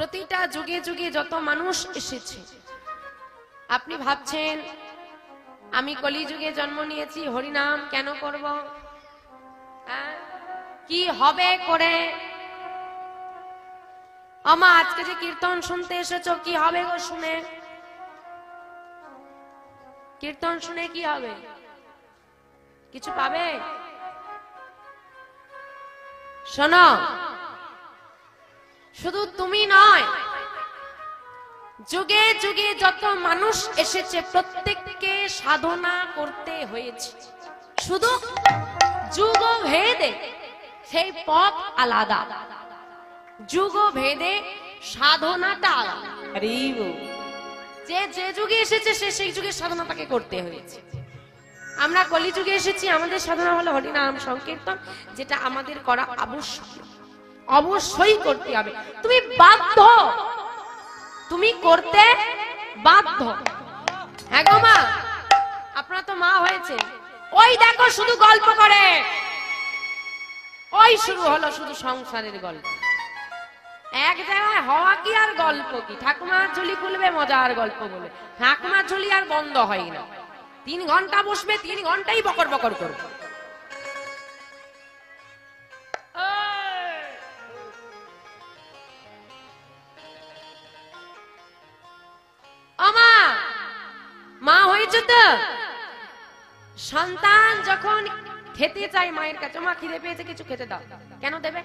প্রতিটা যুগে যুগে যত মানুষ এসেছে, আপনি ভাবছেন আমি কলিযুগে জন্ম নিয়েছি, হরিনাম কেন করব, কি হবে করে? আমা আজকে যে কীর্তন শুনতে এসেছো, কি হবে গো শুনে? কীর্তন শুনে কি হবে? কিছু পাবে? শোনো, শুধু তুমি নয়, যুগে যুগে যত মানুষ এসেছে প্রত্যেককে সাধনা করতে হয়েছে, শুধু যুগ ভেদে সেই পথ আলাদা, যুগ ভেদে সাধনাটা আলাদা। যে যে যুগে এসেছে সে সেই যুগে সাধনা তাকে করতে হয়েছে। আমরা কলিযুগে এসেছি, আমাদের সাধনা হলো হরিনাম সংকীর্তন, যেটা আমাদের করা আবশ্যক, অবশ্যই করতে হবে। তুমি বাধ্য, তুমি করতে বাধ্য। হ্যাঁ গো মা, আপনার তো মা হয়েছে, ওই দেখো শুধু গল্প করে, ওই শুরু হলো শুধু সংসারের গল্প। এক জায়গায় হওয়া কি আর গল্প কি? ঠাকুমার ঝুলি খুলবে মজার গল্প বলে, ঠাকুমার ঝুলি আর বন্ধ হয় না। 3 ঘন্টা বসবে, 3 ঘন্টাই বকর বকর করবে। মা হয়েছে তো, সন্তান যখন খেতে চায় মায়ের কাছে, মা খিদে পেয়েছে কিছু খেতে দাও, কেন দেবে?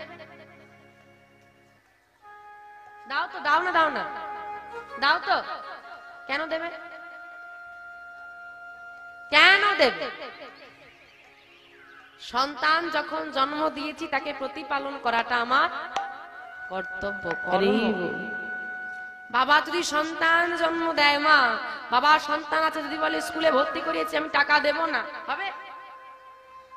দাও তো, দাও না, দাও না, দাও তো, কেন দেবে? কেন দেবে? সন্তান যখন জন্ম দিয়েছি তাকে প্রতিপালন করাটা আমার কর্তব্য। বাবা যদি সন্তান জন্ম দেয়, মা বাবা সন্তান আছে যদি বলে স্কুলে ভর্তি করিয়েছি আমি টাকা দেব না, হবে?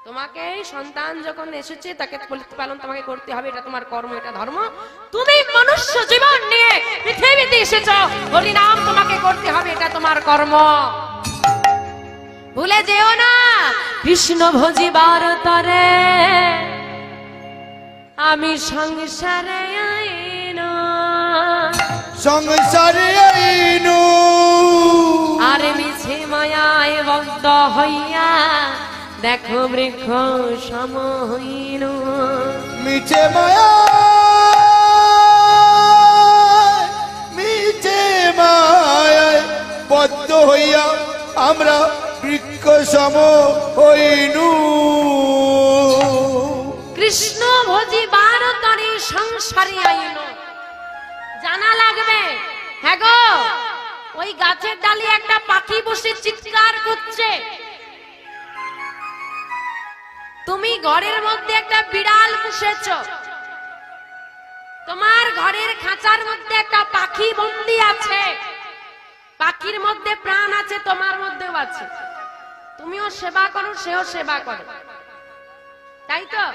তোমাকে সন্তান যখন এসেছে তাকে প্রতিপালন তোমাকে করতে হবে, এটা তোমার কর্ম, এটা ধর্ম। তুমি মনুষ্য জীবন নিয়ে পৃথিবীতে এসেছো, হরিনাম তোমাকে করতে হবে, এটা তোমার কর্ম। ভুলে যেও না, কৃষ্ণ ভজিবার তরে আমি সংসারে আইনো, সংসারে আইনো, আর মিছে মায়ায় বদ্ধ হইয়া দেখো বৃক্ষ সম হইল। মিছে মায়া, মিছে মায়ায় বদ্ধ হইয়া আমরা বৃক্ষ সম হইনু। কৃষ্ণ ভজিবার তরে সংসারে আইন, জানা লাগবে। হ্যাঁ গো, ওই গাছের ডালে একটা পাখি বসে চিৎকার করছে, তুমি ঘরের মধ্যে একটা বিড়াল পুষেছ, তোমার ঘরের খাঁচার মধ্যে একটা পাখি বন্দী আছে, পাখির মধ্যে প্রাণ আছে, তোমার মধ্যেও আছে, তুমিও সেবা করো, সেও সেবা করে, তাই তো?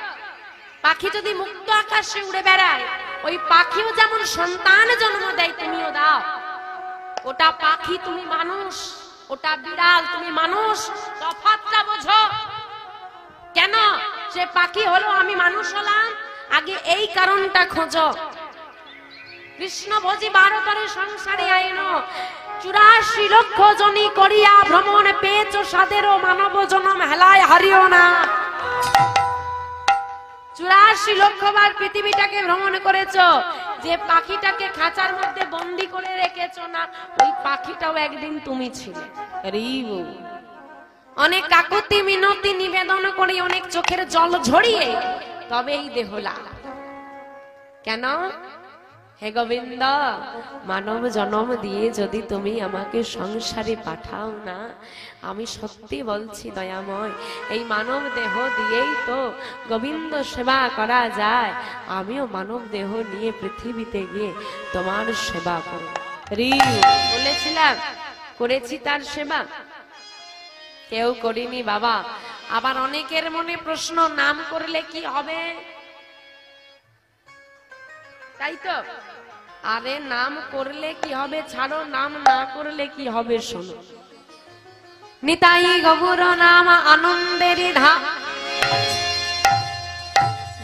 পাখি যদি মুক্ত আকাশে উড়ে বেড়ায়, ওই পাখিও যেমন সন্তান জন্ম দেয়, তুমিও দাও। ওটা পাখি, তুমি মানুষ, ওটা বিড়াল, তুমি মানুষ, তফাৎটা বোঝো। কেন সে পাখি হলো, আমি মানুষ হলাম? আগে এই কারণটা খোঁজো। কৃষ্ণ ভজি 12 তরে সংসারে আইনো, 84 লক্ষ জনি করিয়া ভ্রমণ পেয়েছ, সাদেরও মানব জনম হেলায় হারিও না। 84 লক্ষ বার পৃথিবীটাকে ভ্রমণ করেছ, যে পাখিটাকে খাঁচার মধ্যে বন্দী করে রেখেছ না, ওই পাখিটাও একদিন তুমি ছিলে। অনেক কাকুতি মিনতি নিবেদন করে, অনেক চোখের জল ঝরিয়ে তবে এই দেহ লাভ। কেন? হে গোবিন্দ, মানব জন্ম দিয়ে যদি তুমি আমাকে সংসারে পাঠাও না, আমি সত্যি বলছি দয়াময়, এই মানব দেহ দিয়েই তো গোবিন্দ সেবা করা যায়। আমিও মানব দেহ নিয়ে পৃথিবীতে গিয়ে তোমার সেবা করব। বলেছিলাম, করেছি তার সেবা? কেউ করিনি বাবা। আবার অনেকের মনে প্রশ্ন, নাম করলে কি হবে? তাই তো? আরে নাম করলে কি হবে ছাড়ো, নাম না করলে কি হবে শোনো। নিতাই গৌর নাম আনন্দের ধাম,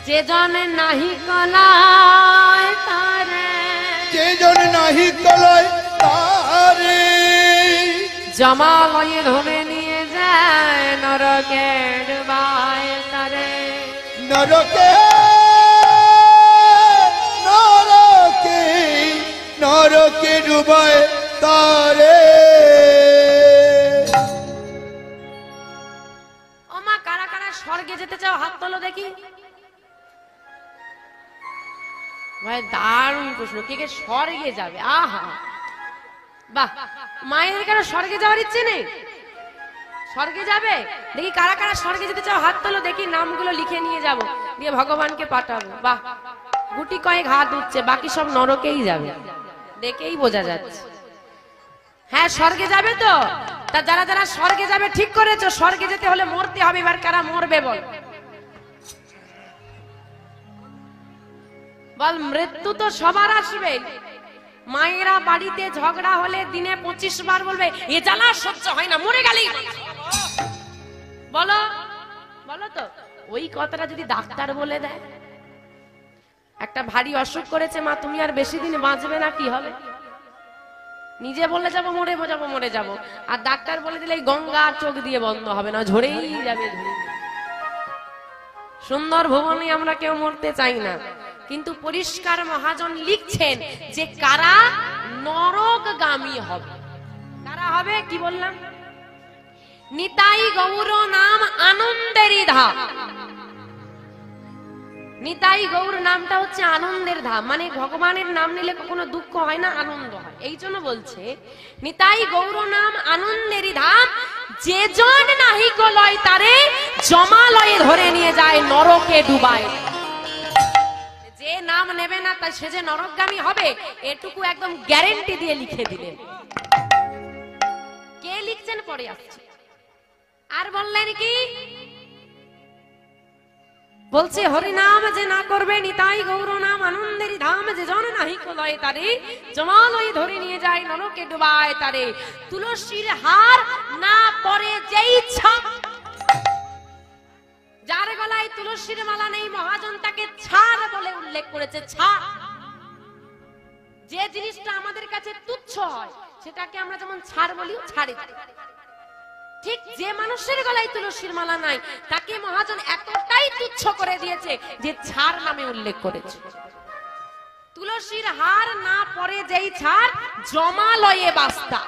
যে জন নাহি কলায় তারে যে জন নাহি কলয় তারে জমালয়ে ধরে নিয়ে যায় নরকে ডুবায় তারে নরকে নরকে নরকে ডুবায় তারে। ও মা, কারা কারা স্বর্গে যেতে চাও হাত তোলো দেখি। ভাই দারুণ প্রশ্ন, কে কে স্বর্গে যাবে? আহা বাহ, মায়ের কারো স্বর্গে যাওয়ার ইচ্ছে নেই? স্বর্গে যাবে দেখি, কারা কারা স্বর্গে যেতে চাও হাত তোলো দেখি, নামগুলো লিখে নিয়ে যাব, দিয়ে ভগবানকে পাঠাবো। বাহ, গুটি কয়েক হাত উঠছে, বাকি সব নরকেই যাবে, দেখেই বোঝা যাচ্ছে। হ্যাঁ, স্বর্গে যাবে তো? তা যারা যারা স্বর্গে যাবে ঠিক করেছো, স্বর্গে যেতে হলে মরতে হবে। এবার কারা মরবে বল? বল, মৃত্যু তো সবার আসবে। মায়েরা বাড়িতে ঝগড়া হলে দিনে 25 বার বলবে এ জ্বালা সহ্য হয় না, মরে গেলেই। বলো বলো তো, ওই কথাটা যদি ডাক্তার বলে দেয়, একটা ভারী অসুখ করেছে মা, তুমি আর বেশি দিন বাঁচবে না, কি হবে? নিজে বলে যাবো মরে যাবো মরে যাবো, আর ডাক্তার বলে দিলে গঙ্গা চোখ দিয়ে বন্ধ হবে না, ঝরেই যাবে। সুন্দর ভুবনে আমরা কেউ মরতে চাই না, কিন্তু পরিষ্কার মহাজন লিখছেন যে কারা নরকগামী হবে। কারা হবে কি বললাম? নিতাই গৌর নাম আনন্দেরই ধাম। নিতাই গৌর নামটা হচ্ছে আনন্দের ধাম, মানে ভগবানের নাম নিলে কখনো দুঃখ হয় না, আনন্দ হয়। এই জন্য বলছে নিতাই গৌর নাম আনন্দেরই ধাম, যে জন নাহি লয় তারে জমালয়ে ধরে নিয়ে যায় নরকে ডুবায়। যে নাম নেবে না তাই সে যে নরকগামী হবে, এটুকু একদম গ্যারেন্টি দিয়ে লিখে দিলেন। কে লিখছেন পরে আসছে। আর বললেন কি? বলছে হরি নাম যে না করবে, নিতাই গৌর নাম আনন্দেরই ধাম, যে জন নাহি লয় তারে জমালয়ে ধরে নিয়ে যায় নরকে ডুবায় তারে। তুলসীর হার না পরে যেই ছাপ, যার গলায় তুলসীর মালা নেই, মহাজন তাকে ছাড় বলে উল্লেখ করেছে। ছাড়, যে জিনিসটা আমাদের কাছে তুচ্ছ হয় সেটাকে আমরা যেমন ছাড় বলি, ছাড়ে। ঠিক যে মানুষের গলায় তুলসীর মালা নাই, তাকে মহাজন এতটাই তুচ্ছ করে দিয়েছে যে ছাড় নামে উল্লেখ করেছে। তুলসীর হার না পরে যেই ছাড় জমালয়ে বাস্তা।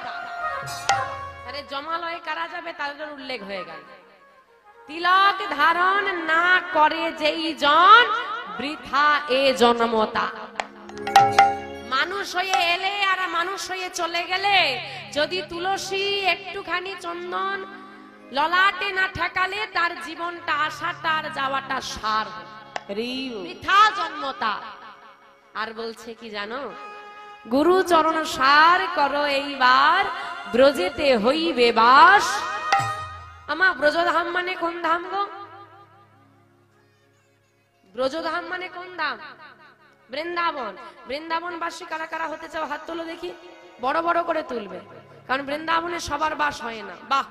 আরে জমালয়ে কারা যাবে তাদের উল্লেখ হয়ে গেল। তিলক ধারণ না করে যেই জন বৃথা এ জন্মতা। মানুষ হয়ে এলে আর মানুষ হয়ে চলে গেলে যদি তুলসী একটুখানি চন্দন ললাটে না ঠেকালে তার জীবনটা আসাটা আর যাওয়াটা সার, বৃথা জন্মতা। আর বলছে কি জানো? গুরু চরণ সার করো এইবার, ব্রজেতে হইবে বাস। আমা ব্রজধাম মানে কোন ধাম গো? ব্রজধাম মানে কোন ধাম? বৃন্দাবন। বৃন্দাবন বাসী কারা কারা হতে চাও হাত তোলো দেখি, বড় বড় করে তুলবে, কারণ বৃন্দাবনে সবার বাস হয় না। বাহ,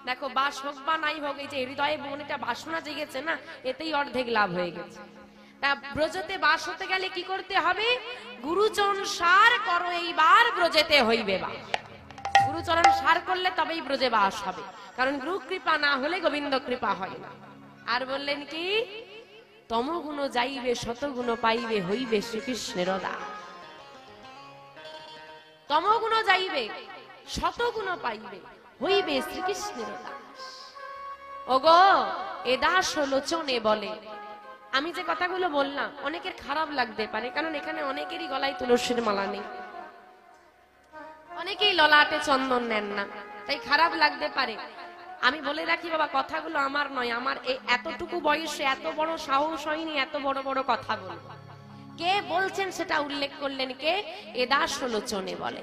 দেখো বাস হোক বা নাই হোক, এই যে হৃদয়ে মনেটা বাসনা জেগেছে না, এতেই অর্ধেক লাভ হয়ে গেছে। তা ব্রজতে বাস হতে গেলে কি করতে হবে? গুরুচরণ সার করো এইবার, ব্রজেতে হইবে বাস। গুরুচরণ সার করলে তবেই ব্রজে বাস হবে, কারণ গুরু কৃপা না হলে গোবিন্দ কৃপা হয় না। আর বললেন কি? তমগুণ যাইবে শতগুণ পাইবে, হইবে শ্রীকৃষ্ণের দাস। তমগুণ যাইবে শতগুণ পাইবে, হইবে শ্রীকৃষ্ণের দাস। ওগো এ দাস লোচনে বলে। আমি যে কথাগুলো বললাম অনেকের খারাপ লাগতে পারে, কারণ এখানে অনেকেরই গলায় তুলসীর মালা নেই, অনেকেই ললাটে চন্দন নেন না, তাই খারাপ লাগতে পারে। আমি বলে রাখি বাবা, কথাগুলো আমার নয়, আমার এই এতটুকু বয়সে এত বড় সাহস হয়নি এত বড় বড় কথা বলবো। কে বলছেন সেটা উল্লেখ করলেন কে? এ দাস লোচনে বলে।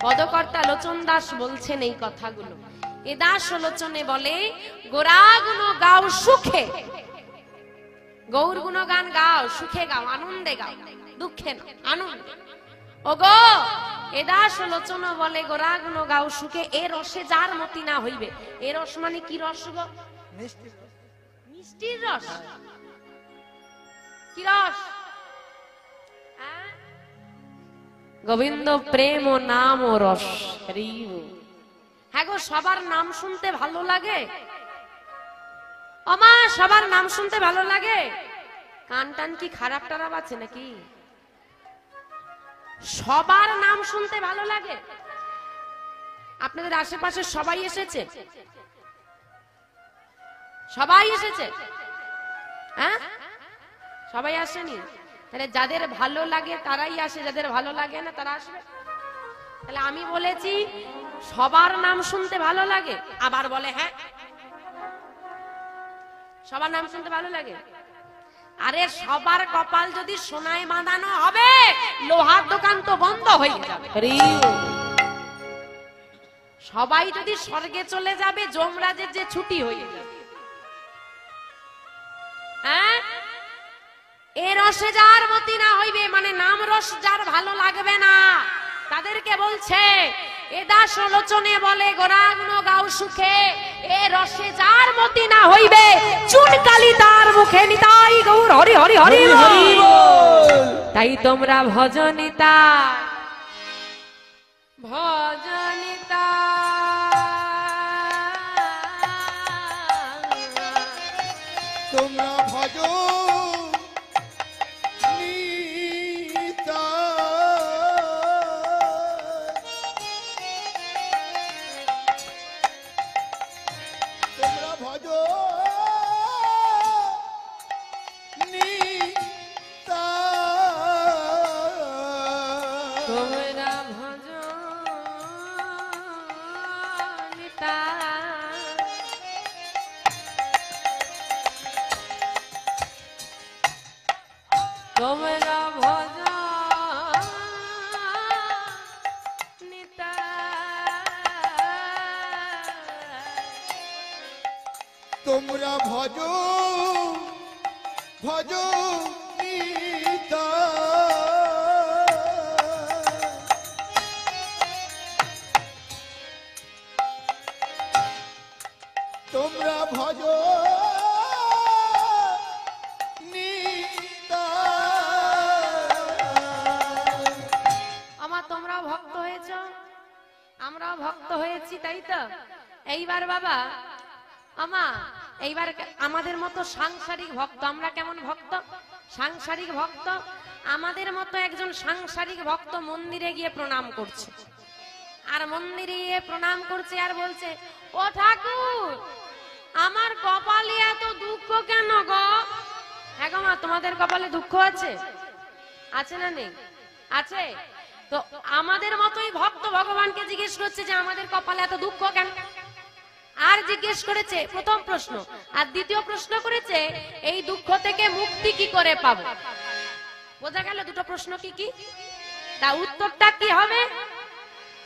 পদকর্তা লোচন দাস বলছেন এই কথাগুলো। এ দাস লোচনে বলে, গোরাগুণ গাও সুখে। গৌর গুণগান গাও, সুখে গাও, আনন্দে গাও, দুঃখে না, আনন্দে। ওগো এ দাস লোচন বলে, গোরা গুণ গাও সুখে, এ রসে যার মতি না হইবে। এ রস মানে কি রস গো? মিষ্টির রস। কি রস? গোবিন্দ প্রেম ও নাম ও রস। হ্যাঁ গো, সবার নাম শুনতে ভালো লাগে? ওমা, সবার নাম শুনতে ভালো লাগে? কান টান কি খারাপ টারাপ আছে নাকি? সবার নাম শুনতে ভালো লাগে? আপনাদের আশেপাশে সবাই এসেছে? সবাই এসেছে? হ্যাঁ, সবাই আসেনি? তাহলে যাদের ভালো লাগে তারাই আসে, যাদের ভালো লাগে না তারা আসবে? তাহলে আমি বলেছি সবার নাম শুনতে ভালো লাগে, আবার বলে হ্যাঁ সবার নাম শুনতে ভালো লাগে। আরে সবার কপাল যদি সোনায় বাঁধানো হবে, লোহার দোকান তো বন্ধ হয়ে যাবে। সবাই যদি স্বর্গে চলে যাবে, যমরাজের যে ছুটি হয়ে যাবে। হ্যাঁ, এ রসে যার মতি না হইবে, মানে নাম রস যার ভালো লাগবে না, তাদেরকে বলছে এ দাস লোচনে বলে গোরাগুণ গাও সুখে, এ রসে যার মতি না হইবে, চুন কালি তার মুখে নিতাই গৌর হরি হরি হরি বল। তাই তোমরা ভজনিতা ভজনিতা তোমরা ভজ তোমরা ভজ ভজ তোমরা ভজ আমার তোমরাও ভক্ত হয়েছ, আমরাও ভক্ত হয়েছি, তাই তো? এইবার বাবা আমা, এইবার আমাদের মতো সাংসারিক ভক্ত, আমরা কেমন ভক্ত? সাংসারিক ভক্ত। আমাদের মতো একজন সাংসারিক ভক্ত মন্দিরে গিয়ে প্রণাম করছে, আর মন্দিরে গিয়ে প্রণাম করছে আর বলছে, ও ঠাকুর, আমার কপালে এত দুঃখ কেন গো? হ্যাঁ গো মা, তোমাদের কপালে দুঃখ আছে? আছে না নেই? আছে। তো আমাদের মতোই ভক্ত ভগবানকে জিজ্ঞেস করছে যে আমাদের কপালে এত দুঃখ কেন? আর জিজ্ঞেস করেছে প্রথম প্রশ্ন, আর দ্বিতীয় প্রশ্ন করেছে এই দুঃখ থেকে মুক্তি কি করে পাবো? বোঝা গেল দুটো প্রশ্ন কি কি? তা উত্তরটা কি হবে?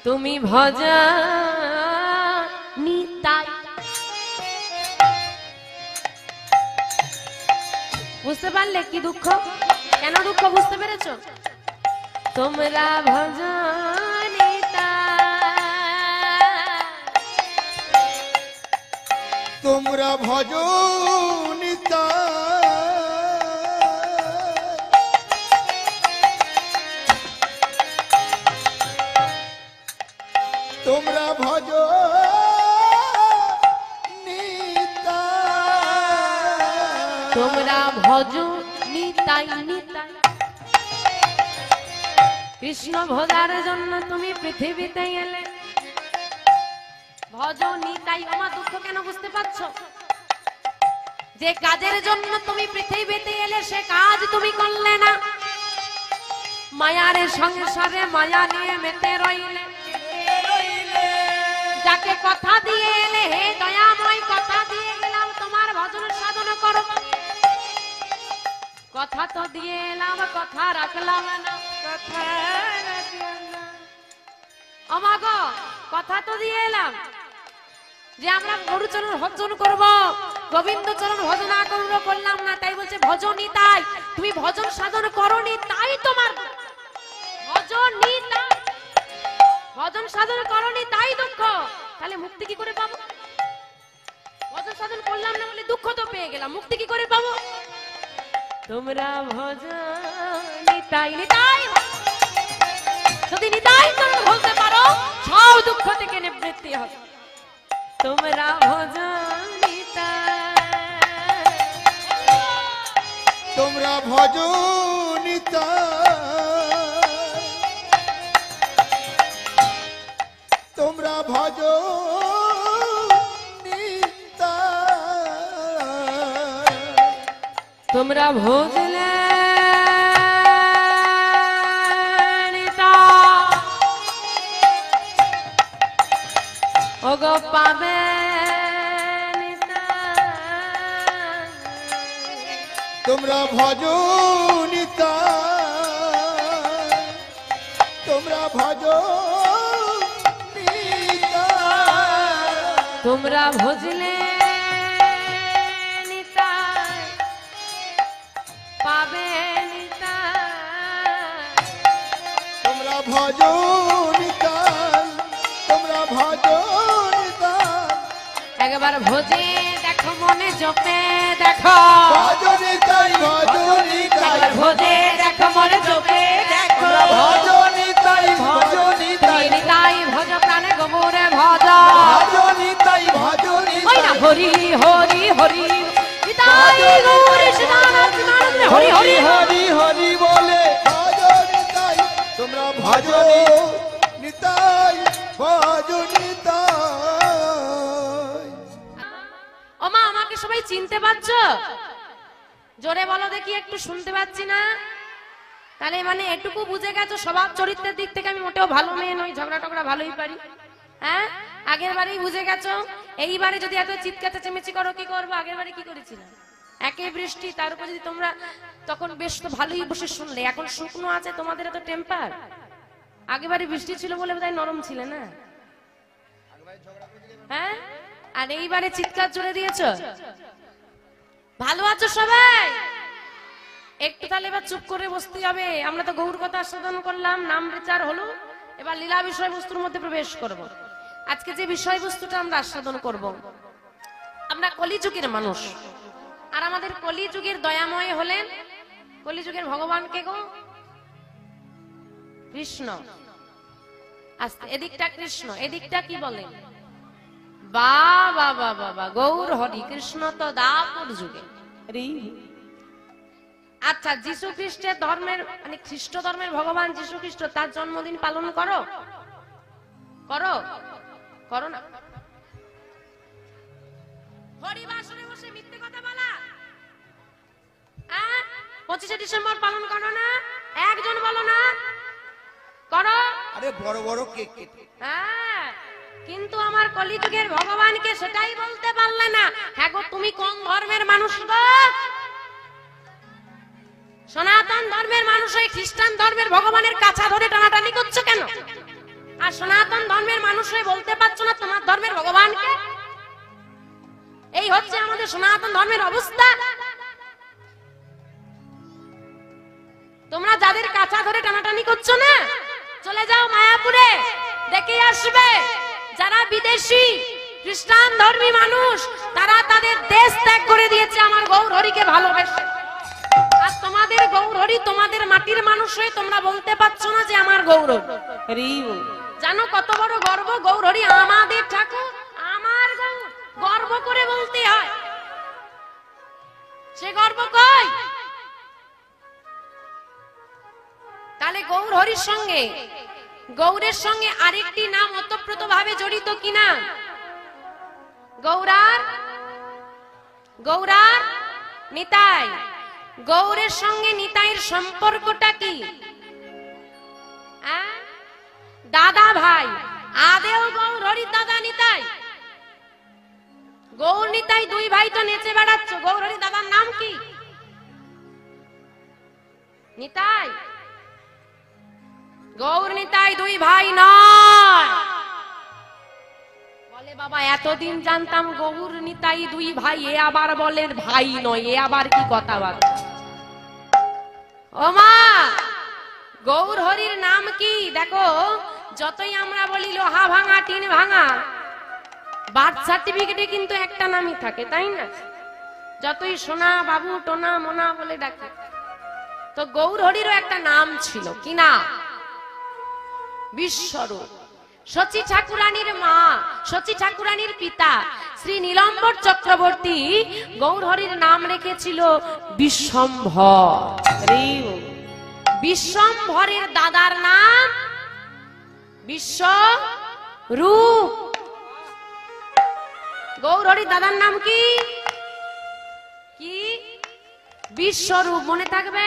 তুমি ভজা নিতাই। বুঝতে পারলে কি দুঃখ, কেন দুঃখ বুঝতে পেরেছো? তোমরা ভজা তোমরা ভজ তোমরা ভজ তোমরা ভজ নিতাই নিতাই। কৃষ্ণ ভজার জন্য তুমি পৃথিবীতে এলে, ভজ নিতাই। আমার দুঃখ কেন বুঝতে পারছো? যে কাজের জন্য তুমি পৃথিবীতে এলে সে কাজ তুমি করলে না, মায়ার সংসারে মায়া নিয়ে মেতে রইলে। যাকে কথা দিয়ে এলে, হে দয়াময় কথা দিয়ে গেলাম তোমার ভজন সাধন করো, কথা তো দিয়ে এলাম কথা রাখলাম না, কথা রাখলাম না। আমাগো কথা তো দিয়ে এলাম যে আমরা গরুচরণ ভজন করব, গোবিন্দ চরণ ভজনা করব, করলাম না। তাই বলছে ভজনই তাই, তুমি ভজন সাধন করনি তাই তোমার ভজনই তাই, ভজন সাধন করনি তাই দুঃখ। তাহলে মুক্তি কি করে পাবো? ভজন সাধন করলাম না বলে দুঃখ তো পেয়ে গেলাম, মুক্তি কি করে পাবো? তোমরা ভজনই তাই নিতাই, তোমরা ভজনিতা তোমরা ভজনিতা তোমরা ভজনিতা তোমরা ভজলে ওগো পাবে তোমরা ভজনিতা তোমরা ভজনিতা তোমরা ভজলে নিতাই পাবে নিতাই তোমরা ভজনিতা তোমরা ভজনিতা একবার ভজে দেখো মনে জপে দেখো ভজনিতাই ভজনিতাই একবার ভজে দেখো মনে জপে দেখো ভজনিতাই ভজনিতাই নিতাই ভজ প্রাণে গোবরে ভজ ভজনিতাই ওই না ভজনিতাই হরি হরি হরি নিতাই গৌরী সদানন্দ সদানন্দ হরি হরি হরি হরি বলে ভজনিতাই তোমরা ভজনিতাই ভজনিতাই ও মা আমাকে সবাই চিনতে পারছো? জোরে বলো দেখি, একটু শুনতে পাচ্ছি না। তাহলে মানে এটুকু বুঝে গেছো স্বভাব চরিত্রের দিক থেকে আমি মোটেও ভালো মেয়ে নই, ঝগড়া টগড়া ভালোই পারি। হ্যাঁ, আগের বারেই বুঝে গেছো। এইবারে যদি এত চিৎকার চেঁচামেচি করো কি করবো? আগের বারে কি করেছিলাম? একে বৃষ্টি, তার উপর যদি তোমরা তখন বেশ তো ভালোই বসে শুনলে, এখন শুকনো আছে তোমাদের এত টেম্পার। আগেবারে বৃষ্টি ছিল বলে বোধহয় নরম ছিলে না। হ্যাঁ, আর এইবারে চিৎকার জোরে দিয়েছো। ভালো আছো সবাই? একটু তাহলে এবার চুপ করে বসতে হবে। আমরা তো গৌর কথা আস্বাদন করলাম, নাম বিচার হলো, এবার লীলা বিষয়বস্তুর মধ্যে প্রবেশ করব। আজকে যে বিষয়বস্তুটা আমরা আস্বাদন করব, আমরা কলিযুগের মানুষ, আর আমাদের কলিযুগের দয়াময় হলেন কলিযুগের ভগবান কে গো? কৃষ্ণ। আস্তে, এদিকটা কৃষ্ণ, এদিকটা কি বলে? বাবা বাবা বাবা, গৌর হরি কৃষ্ণ তো দাপুর যুগে। আচ্ছা, যীশু খ্রিস্টের ধর্মের মানে খ্রিস্ট ধর্মের ভগবান যীশু খ্রিস্ট, তার জন্মদিন পালন করো? করো? করো না? হরিবাসরে বসে মিথ্যে কথা বলা? 25শে ডিসেম্বর পালন করো না? একজন বলো না করো? আরে বড় বড় কেক কেটে। হ্যাঁ, কিন্তু আমার কলিযুগের ভগবানকে সেটাই বলতে পারলে না। হ্যাঁ গো, তুমি কোন ধর্মের মানুষ গো? সনাতন ধর্মের মানুষ হয়ে খ্রিস্টান ধর্মের ভগবানের কাছা ধরে টানাটানি করছো কেন? আর সনাতন ধর্মের মানুষ হয়ে বলতে পারছো না তোমার ধর্মের ভগবানকে? এই হচ্ছে আমাদের সনাতন ধর্মের অবস্থা। তোমরা যাদের কাছা ধরে টানাটানি করছো না, চলে যাও মায়াপুরে, দেখে আসবে যারা বিদেশি খ্রিস্টান ধর্মী মানুষ, তারা তাদের দেশ ত্যাগ করে দিয়েছে আমার গৌর হরিকে ভালোবেসে। আর তোমাদের গৌর হরি তোমাদের মাটির মানুষ হয়ে তোমরা বলতে পারছো না যে আমার গৌর হরি। জানো কত বড় গর্ব? গৌর হরি আমাদের ঠাকুর, আমার গৌর, গর্ব করে বলতে হয়। সে গর্ব কই? তাহলে গৌর হরির সঙ্গে, গৌরের সঙ্গে আরেকটি নাম ওতপ্রোত ভাবে জড়িত কিনা? গৌরার, গৌরার নিতাই। গৌরের সঙ্গে নিতাইয়ের সম্পর্কটা কি? দাদা ভাই। আদেও গৌর হরি দাদা নিতাই। গৌর নিতাই দুই ভাই তো নেচে বেড়াচ্ছ, গৌর হরি দাদার নাম কি? নিতাই। গৌর নিতাই দুই ভাই নয়। বলে বাবা এতদিন জানতাম গৌর নিতাই দুই ভাই, এ আবার বলে ভাই নয়, এ আবার কি কথাবার্তা? ও মা, গৌর হরির নাম কি? দেখো, যতই আমরা বলি লোহা ভাঙা টিন ভাঙা, বার্থ সার্টিফিকেটে কিন্তু একটা নামই থাকে, তাই না? যতই সোনা বাবু টোনা মোনা বলে ডাকে, তো গৌর হরিরও একটা নাম ছিল, কি না? বিশ্বরূপ। শচী ঠাকুরানীর মা, শচী ঠাকুরানীর পিতা শ্রী নীলম্বর চক্রবর্তী গৌরহরির নাম রেখেছিল বিশ্বম্ভর। বিশ্বম্ভরের দাদার নাম বিশ্বরূপ। গৌরহরির দাদার নাম কি? কি? বিশ্বরূপ। মনে থাকবে?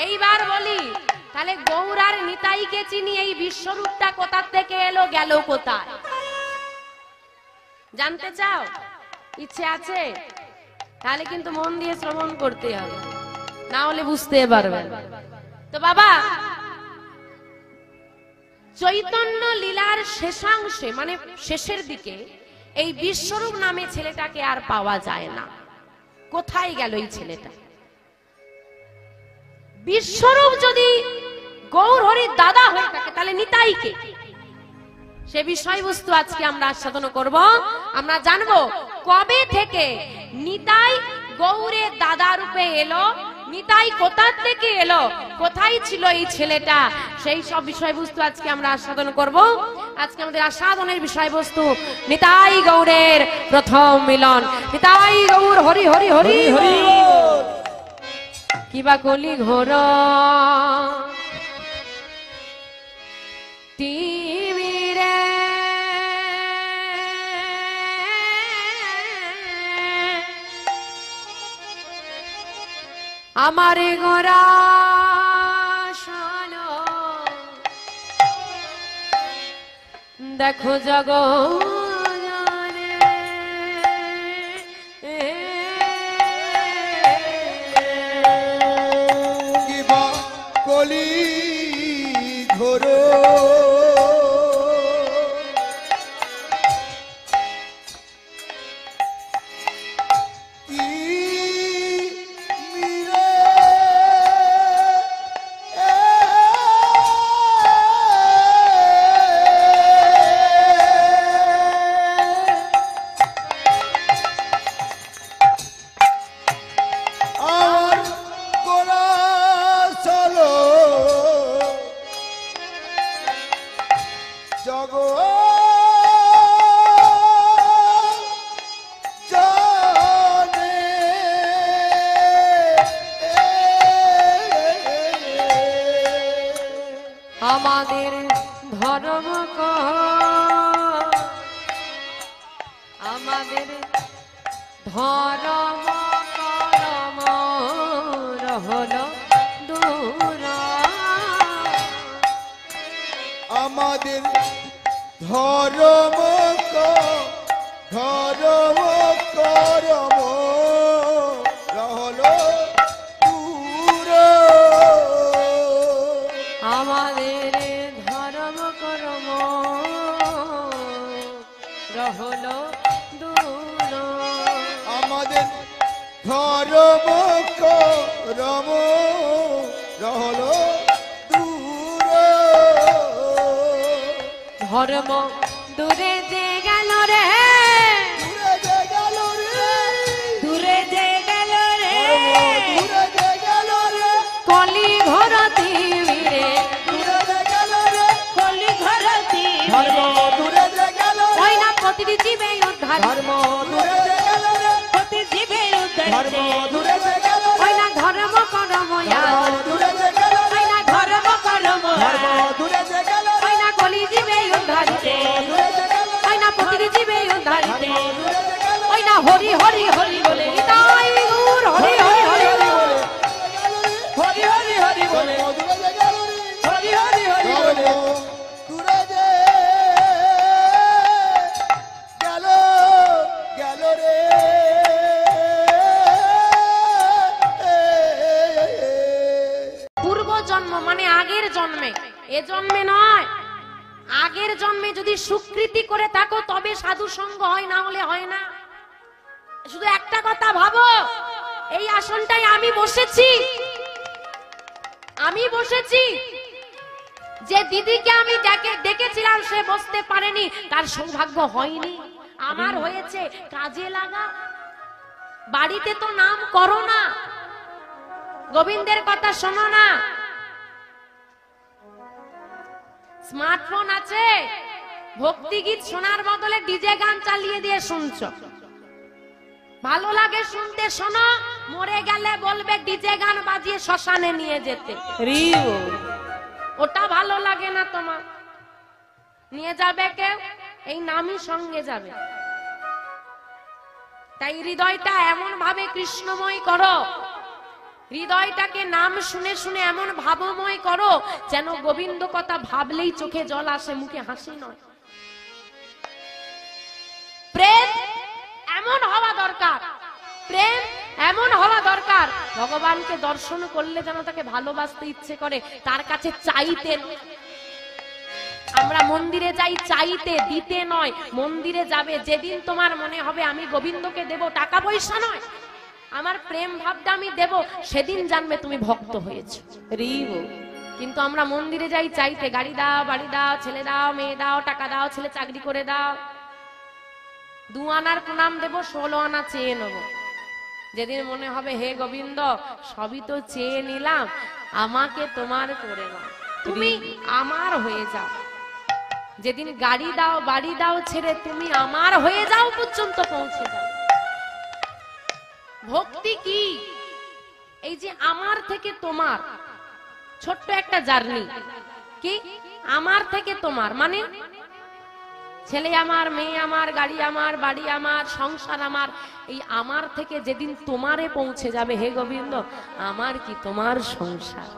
এইবার বলি, তাহলে গৌর আর নিতাইকে চিনি, এই বিশ্বরূপটা কোথা থেকে এলো, গেল কোথায়? জানতে চাও? ইচ্ছে আছে? তাহলে কিন্তু মন দিয়ে শ্রবণ করতে হবে, না হলে বুঝতে পারবে। তো বাবা, চৈতন্য লীলার শেষাংশে মানে শেষের দিকে এই বিশ্বরূপ নামে ছেলেটাকে আর পাওয়া যায় না। কোথায় গেল এই ছেলেটা? বিশ্বরূপ যদি গৌরহরির দাদা হয়ে থাকে তাহলে নিতাইকে, সে বিষয়বস্তু আজকে আমরা আস্বাদন করব। আমরা জানবো কবে থেকে নিতাই গৌরের দাদা রূপে এলো, নিতাই কোথা থেকে এলো, কোথায় ছিল এই ছেলেটা, সেই সব বিষয়বস্তু আজকে আমরা আস্বাদন করব। আজকে আমাদের আস্বাদনের বিষয়বস্তু নিতাই গৌরের প্রথম মিলন। নিতাই গৌর হরি হরি হরি হরি। কিবা কলি ঘোর তিমিরে আমার গোরা শোনো, দেখো জগৎ কিবা কলি ঘোর আমাদের ধর্ম আমাদের ধর্ম করম রহল দূর, আমাদের ধর্ম করম রহল দূর, আমাদের ধর্ম করম রহল দূর, আমাদের ধর্ম করম রহল দূর, ধর্ম দূরে যে গেল রে, দূরে যে গেল রে, কলি ঘর তিমিরে, কলি ঘর তিমিরে, ওই না প্রতিটি জীবে উদ্ধার, প্রতি জীবে উদ্ধার, ওই না ধর্ম করম, ওই না ধর্ম করম, ওই না কলি জীবে উদ্ধার, ওই না প্রতিটি জীবে উদ্ধার, ওই না হরি হরি হরি বলে নিতাই গৌর হরি হরি হরি হরি হরি বলে, হরি হরি হরি বলে, দূরে যে গেল রে, পূর্ব জন্ম মানে আগের জন্মে, এ জন্মে নয়, আগের জন্মে যদি স্বীকৃতি করে থাকো তবে সাধু সঙ্গ হয়, না হলে হয় না। শুধু একটা কথা ভাবো, এই আসনটাই আমি বসেছি, যে দিদিকে আমি ডেকেছিলাম সে বসতে পারেনি, তার সৌভাগ্য হয়নি, আমার হয়েছে। কাজে লাগা, বাড়িতে তো নাম করো না, গোবিন্দের কথা শোনো না। স্মার্টফোন আছে, ভক্তি গীত শোনার বদলে ডিজে গান চালিয়ে দিয়ে শুনছো। ভালো লাগে শুনতে শোনো, মরে গেলে বলবে ডিজে গান বাজিয়ে শ্মশানে নিয়ে যেতে। ওটা ভালো লাগে না তোমার, নিয়ে যাবে কে? এই নামই সঙ্গে যাবে। তাই হৃদয়টা এমন ভাবে কৃষ্ণময় করো, হৃদয়টাকে নাম শুনে শুনে এমন ভাবময় করো যেন গোবিন্দ কথা ভাবলেই চোখে জল আসে, মুখে হাসি নয়। প্রেম এমন হওয়া দরকার, প্রেম এমন হওয়া দরকার ভগবানকে দর্শন করলে যেন তাকে ভালোবাসতে ইচ্ছে করে, তার কাছে চাইতে। আমরা মন্দিরে যাই চাইতে, দিতে নয়। মন্দিরে যাবে যেদিন তোমার মনে হবে আমি গোবিন্দকে দেব, টাকা পয়সা নয়, আমার প্রেম ভাবটা আমি দেব, সেদিন জানবে তুমি ভক্ত হয়েছে। কিন্তু আমরা মন্দিরে যাই চাইতে, গাড়ি দাও, বাড়ি দাও, ছেলে দাও, মেয়ে দাও, টাকা দাও, ছেলে চাকরি করে দাও। 2 আনার প্রণাম দেব, 16 আনা চেয়ে নেব। যেদিন মনে হবে হে গোবিন্দ সবই তো চেয়ে নিলাম, আমাকে তোমার করে নাও, তুমি আমার হয়ে যাও। যেদিন গাড়ি দাও বাড়ি দাও ছেড়ে তুমি আমার হয়ে যাও পর্যন্ত পৌঁছে যাও। ভক্তি কি? এই যে আমার থেকে তোমার, ছোট্ট একটা জার্নি। কি আমার থেকে তোমার মানে? ছেলে আমার, মেয়ে আমার, গাড়ি আমার, বাড়ি আমার, সংসার আমার। এই আমার থেকে যেদিন তোমারে পৌঁছে যাবে হে গোবিন্দ, আমার কি তোমার সংসার।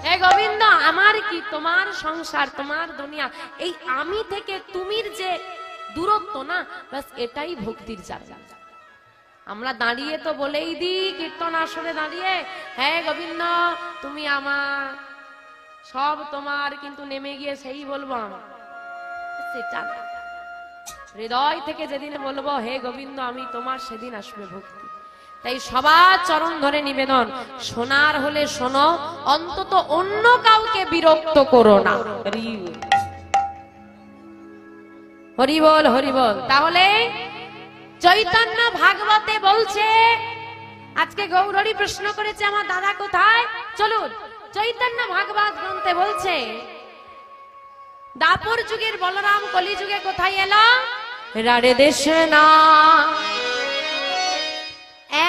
হে গোবিন্দ আমার কি তোমার সংসার, তোমার দুনিয়া। এই আমি থেকে তুমির যে দূরত্ব না, বাস এটাই ভক্তির জায়গা। আমরা দাঁড়িয়ে তো বলেই দিই কীর্তন আসরে দাঁড়িয়ে, হ্যাঁ গোবিন্দ তুমি আমার, সব তোমার, কিন্তু নেমে গিয়ে সেই বলবো আমার, সেটা না। হৃদয় থেকে যেদিন বলবো হে গোবিন্দ আমি তোমার, সেদিন আসবে ভক্তি। তাই সবার চরণ ধরে নিবেদন, শোনার হলে শোনো, অন্তত অন্য কাউকে বিরক্ত করো না। হরি বল, হরি বল। তাহলে চৈতন্য ভাগবতে বলছে, আজকে গৌরহরি প্রশ্ন করেছে আমার দাদা কোথায়, চলুন চৈতন্য ভাগবত গ্রন্থে বলছে দাপর যুগের বলরাম কলি যুগে কোথায় এলো? রাড়ে দেশে না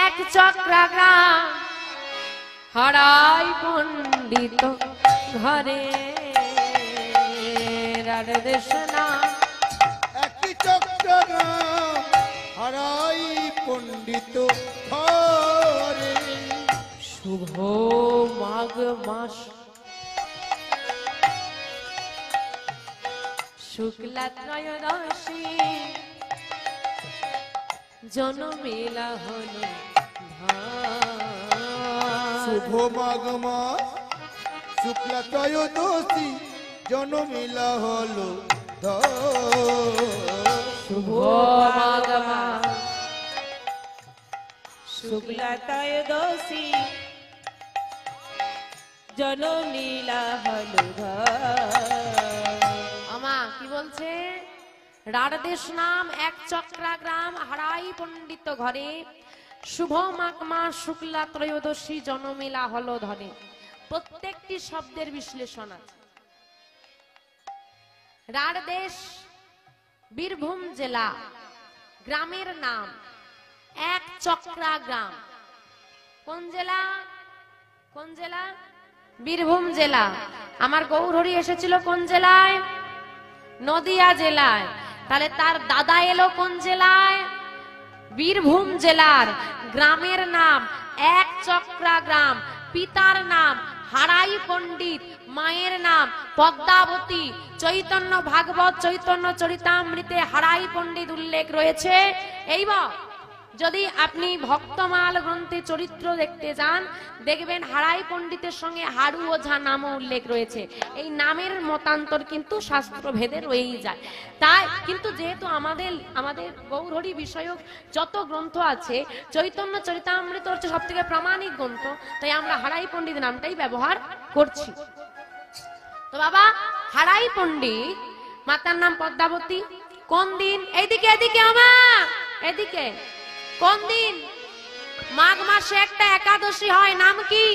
এক চক্রাগ্রাম হারাই পণ্ডিত ঘরে। রাড়ে দেশে না একই চক্রাগ্রাম হারাই পণ্ডিত ঘরে। শুভ মাঘ মাস শুক্লা ত্রয়োদশী জনমেলা হলো শুভ মাঘ মাস শুক্লা ত্রয়োদশী জনমেলা হলো শুভ মাঘ মাস শুক্লা ত্রয়োদশী জনমেলা হলো। আমা কি বলছে? রাড়দেশ নাম এক চক্রাগ্রাম হারাই পণ্ডিত ঘরে, শুভ মাঘ মাস শুক্লা ত্রয়োদশী জনমেলা হলো ধরে। প্রত্যেকটি শব্দের বিশ্লেষণ আছে। রাড়দেশ বীরভূম জেলা, গ্রামের নাম এক চক্রাগ্রাম। কোন জেলা? কোন জেলা? বীরভূম জেলা। আমার গৌরহরি এসেছিল কোন জেলায়? নদিয়া জেলায়। তাহলে তার দাদা এলো কোন জেলায়? বীরভূম জেলার। গ্রামের নাম এক চক্রাগ্রাম, পিতার নাম হারাই পণ্ডিত, মায়ের নাম পদ্মাবতী। চৈতন্য ভাগবত চৈতন্য চরিতামৃতে হারাই পণ্ডিত উল্লেখ রয়েছে। এইবার যদি আপনি ভক্তমাল গ্রন্থে চরিত্র দেখতে যান, দেখবেন হারাই পণ্ডিতের সঙ্গে হারু ওঝা নামও উল্লেখ রয়েছে। এই নামের মতান্তর কিন্তু শাস্ত্র ভেদে রয়েই যায়। তাই কিন্তু যেহেতু আমাদের গৌরহরি বিষয়ক যত গ্রন্থ আছে, চৈতন্য চরিতামৃত হচ্ছে সব থেকে প্রামাণিক গ্রন্থ, তাই আমরা হারাই পণ্ডিত নামটাই ব্যবহার করছি। তো বাবা হারাই পণ্ডিত, মাতার নাম পদ্মাবতী। কোন দিন? এইদিকে এদিকে আমা, এদিকে। কোন দিন? মাঘ মাসে একটা একাদশী হয়, নাম কি?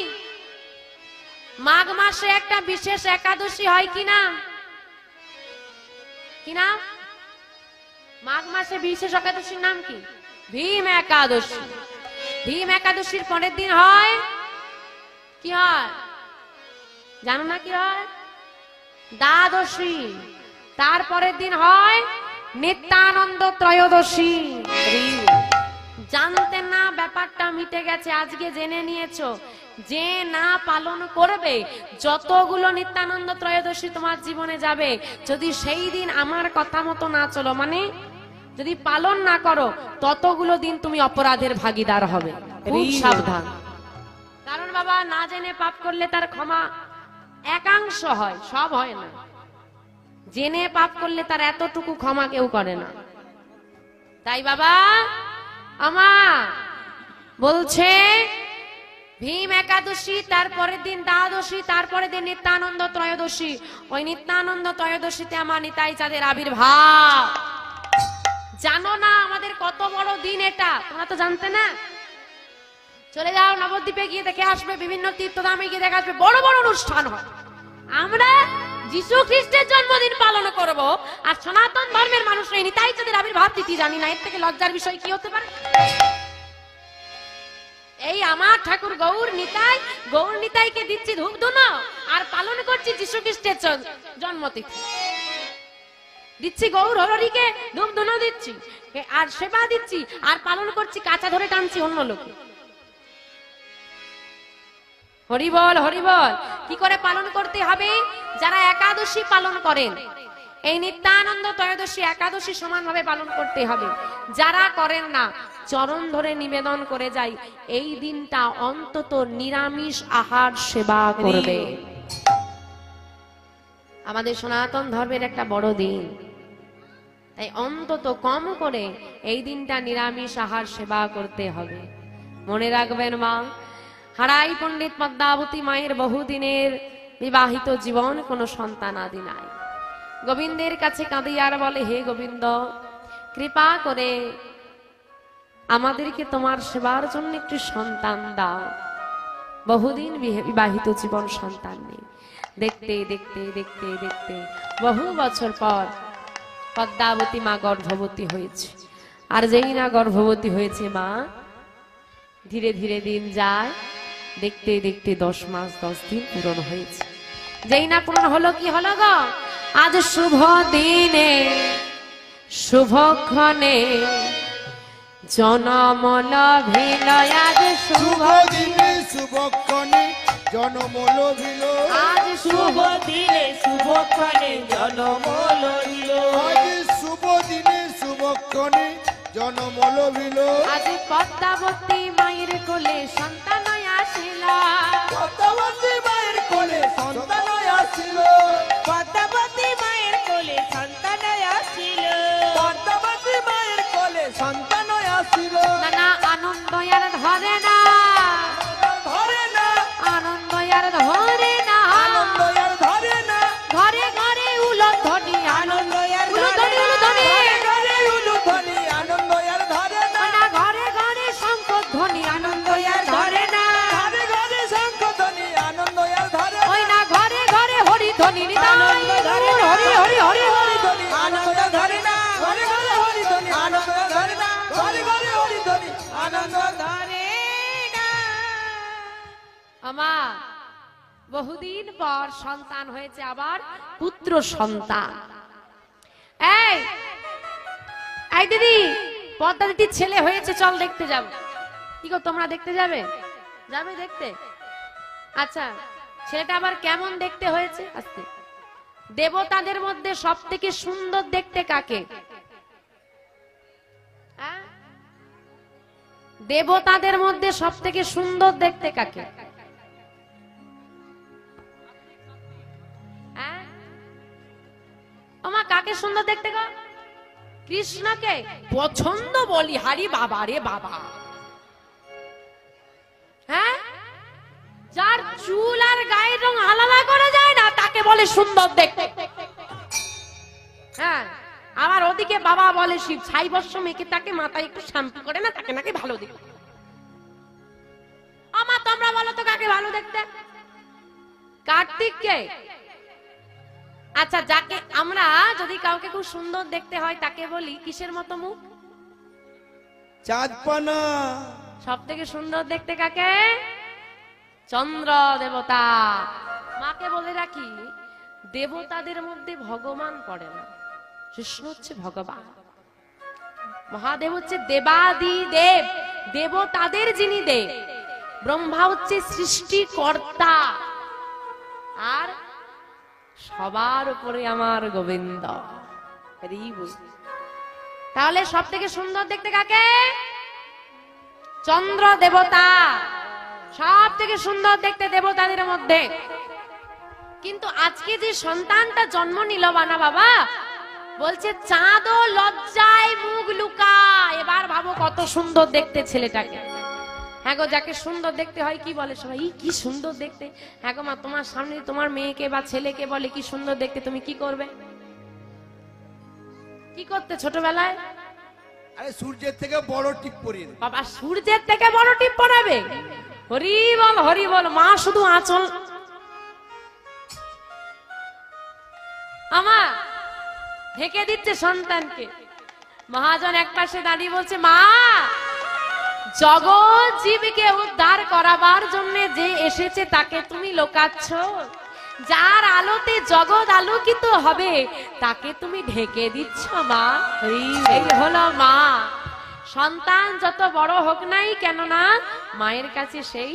মাঘ মাসে একটা বিশেষ একাদশী হয়, কি নাম? কি নাম? মাঘ মাসে বিশেষ একাদশীর নাম কি? ভীম একাদশী। ভীম একাদশীর পরের দিন হয় কি হয় জানো না? কি হয়? দ্বাদশী। তারপরের দিন হয় নিত্যানন্দ ত্রয়োদশী। জানতেন না, ব্যাপারটা মিটে গেছে, আজকে জেনে নিয়েছো। যে না পালন করবে, যতগুলো নিত্যানন্দ ত্রয়োদশী তোমার জীবনে যাবে, যদি সেই দিন আমার কথা মতো না চলো, মানে যদি পালন না করো, ততগুলো দিন তুমি অপরাধের ভাগীদার হবে। খুব সাবধান। কারণ বাবা, না জেনে পাপ করলে তার ক্ষমা একাংশ হয়, সব হয় না। জেনে পাপ করলে তার এতটুকু ক্ষমা কেউ করে না। তাই বাবা আমার বলছে ভীম একাদশী, তারপরের দিন দ্বাদশী, তারপরের দিন নিত্যানন্দ ত্রয়োদশী। ওই নিত্যানন্দ ত্রয়োদশীতে আমার নিতাই চাঁদের আবির্ভাব। জানো না আমাদের কত বড় দিন এটা? তোমরা তো জানতে না। চলে যাও নবদ্বীপে, গিয়ে দেখে আসবে, বিভিন্ন তীর্থধামে গিয়ে দেখে আসবে, বড় বড় অনুষ্ঠান হয়। আমরা যিশু খ্রিস্টের জন্মদিন পালন করব, আর সনাতন ধর্মের মানুষ এই নিতাই চাঁদের আবির্ভাব তিথি জানি না। এর থেকে লজ্জার বিষয় কি হতে পারে? এই আমার ঠাকুর গৌর নিতাইকে দিচ্ছি ধূপ ধুনো, আর পালন করছি যিশু খ্রিস্টের জন্মতিথি। দিচ্ছি গৌর হরিকে ধূপ ধুনো দিচ্ছি, আর সেবা দিচ্ছি, আর পালন করছি কাঁচা ধরে টানছি অন্য লোকে। হরিবল হরিবল। কি করে পালন করতে হবে? যারা একাদশী পালন করেন, এই নিত্যানন্দ ত্রয়োদশী একাদশী সমানভাবে পালন করতে হবে। যারা করেন না, চরণ ধরে নিবেদন করে যাই, এই দিনটা অন্তত নিরামিষ আহার সেবা করবে। আমাদের সনাতন ধর্মের একটা বড় দিন, তাই অন্তত কম করে এই দিনটা নিরামিষ আহার সেবা করতে হবে। মনে রাখবেন মা, হারাই পণ্ডিত পদ্মাবতী মায়ের বহুদিনের বিবাহিত জীবন, কোনো সন্তান আদি নাই। গোবিন্দের কাছে কাঁদি আর বলে, হে গোবিন্দ, কৃপা করে আমাদেরকে তোমার সেবার জন্য একটু সন্তান দাও। বহুদিন বিবাহিত জীবন, সন্তান নেই। দেখতে দেখতে দেখতে দেখতে বহু বছর পর পদ্মাবতী মা গর্ভবতী হয়েছে। আর যেই না গর্ভবতী হয়েছে মা, ধীরে ধীরে দিন যায়, দেখতে দেখতে 10 মাস 10 দিন পূরণ হয়েছে। যেই না পূরণ হলো, কি হলো গো? আজ শুভ দিনে শুভক্ষণে জনম লভিল। আজ শুভ দিনে শুভক্ষণে জনম লভিল। আজ শুভ দিনে শুভক্ষণে জনম লভিল। আজ শুভ দিনে শুভক্ষণে জনম লভিল। আজ পদ্মাবতী মায়ের কোলে সন্তান আসিল। পদ্মাবতী মায়ের কোলে সন্তান আসিল। পদ্মাবতী মায়ের কোলে সন্তান আসিল। পদ্মাবতী মায়ের কোলে সন্তান আসিল। নানা আনন্দ আর ধরে না, ধরে না আনন্দ আর ধরে না, আনন্দ আর ধরে না। ঘরে ঘরে উলধ্বনি, আনন্দ আর উলধ্বনি, উলধ্বনি, ঘরে উলুধ্বনি, আনন্দ আর ধরে না। না ঘরে ঘরে শঙ্খধ্বনি, আনন্দ আর ধরে না, ঘরে ঘরে শঙ্খধ্বনি, আনন্দ আর ধরে না। ওই না ঘরে ঘরে হরিধ্বনি, নিতাই হরি হরি হরি হরি হরিধ্বনি, আনন্দ আর ধরে না। ঘরে ঘরে হরিধ্বনি, আনন্দ আর ধরে না। ঘরে ঘরে হরিধ্বনি, আনন্দ আর ধরে না। আমার বহুদিন পর সন্তান হয়েছে, আবার পুত্র সন্তান। এই এই দিদি, পদ্মা দিদির ছেলে হয়েছে, চল দেখতে যাব। কি গো, তোমরা দেখতে যাবে? যাবে দেখতে? আচ্ছা, ছেলেটা আবার কেমন দেখতে হয়েছে? আস্তে। দেবতাদের মধ্যে সব থেকে সুন্দর দেখতে কাকে? হ্যাঁ? দেবতাদের মধ্যে সব থেকে সুন্দর দেখতে কাকে? আমার কাকে সুন্দর দেখতে গো? কৃষ্ণকে পছন্দ বলি, হারি বাবা রে বাবা। হ্যাঁ, যার চুল আর গায়ের রং আলাদা করে যায় না, তাকে বলে সুন্দর দেখতে। হ্যাঁ, আবার ওদিকে বাবা বলে শিব, ছাই বর্ষ মেখে তাকে মাথায় একটু শ্যাম্পু করে না, তাকে নাকি ভালো দেখতে। আমার তোমরা বলো তো কাকে ভালো দেখতে? কার্তিককে? আচ্ছা, যাকে আমরা যদি কাউকে খুব সুন্দর দেখতে হয় তাকে বলি কিসের মতো মুখ? চাঁদপানা। সব থেকে সুন্দর দেখতে কাকে? চন্দ্র দেবতা। মাকে বলে রাখি, দেবতাদের মধ্যে ভগবান পড়ে না, কৃষ্ণ হচ্ছে ভগবান। মহাদেব হচ্ছে দেবাদি দেব, দেবতাদের যিনি দেব। ব্রহ্মা হচ্ছে সৃষ্টিকর্তা, আর সবার উপরে আমার গোবিন্দ। তাহলে সব থেকে সুন্দর দেখতে কাকে? চন্দ্র দেবতা। সব থেকে সুন্দর দেখতে দেবতাদের মধ্যে। কিন্তু আজকে যে সন্তানটা জন্ম নিল বানা বাবা, বলছে চাঁদও লজ্জায় মুখ লুকায়। এবার ভাবো কত সুন্দর দেখতে ছেলেটাকে। হ্যাঁ গো, যাকে সুন্দর দেখতে হয় কি বলে সবাই? কি সুন্দর দেখতে। হ্যাঁ গো মা, তোমার সামনে তোমার মেয়েকে বা ছেলেকে বলে কি সুন্দর দেখতে, তুমি কি করবে? কি করতে ছোটবেলায়? আরে সূর্যের থেকে বড় টিপ পরিয়ে দে। বাবা, সূর্যের থেকে বড় টিপ পরাবে? হরি বল হরি বল। মা শুধু আঁচল আমা ঢেকে দিচ্ছে সন্তানকে। মহাজন এক পাশে দাঁড়িয়ে বলছে, মা, জগৎ জীবকে উদ্ধার করাবার জন্য যে এসেছে তাকে তুমি লোকাচ্ছ। যার আলোতে জগৎ আলোকিত হবে তাকে তুমি ঢেকে দিচ্ছ মা। এই হলো মা। সন্তান যত বড় হোক নাই কেন না, মায়ের কাছে সেই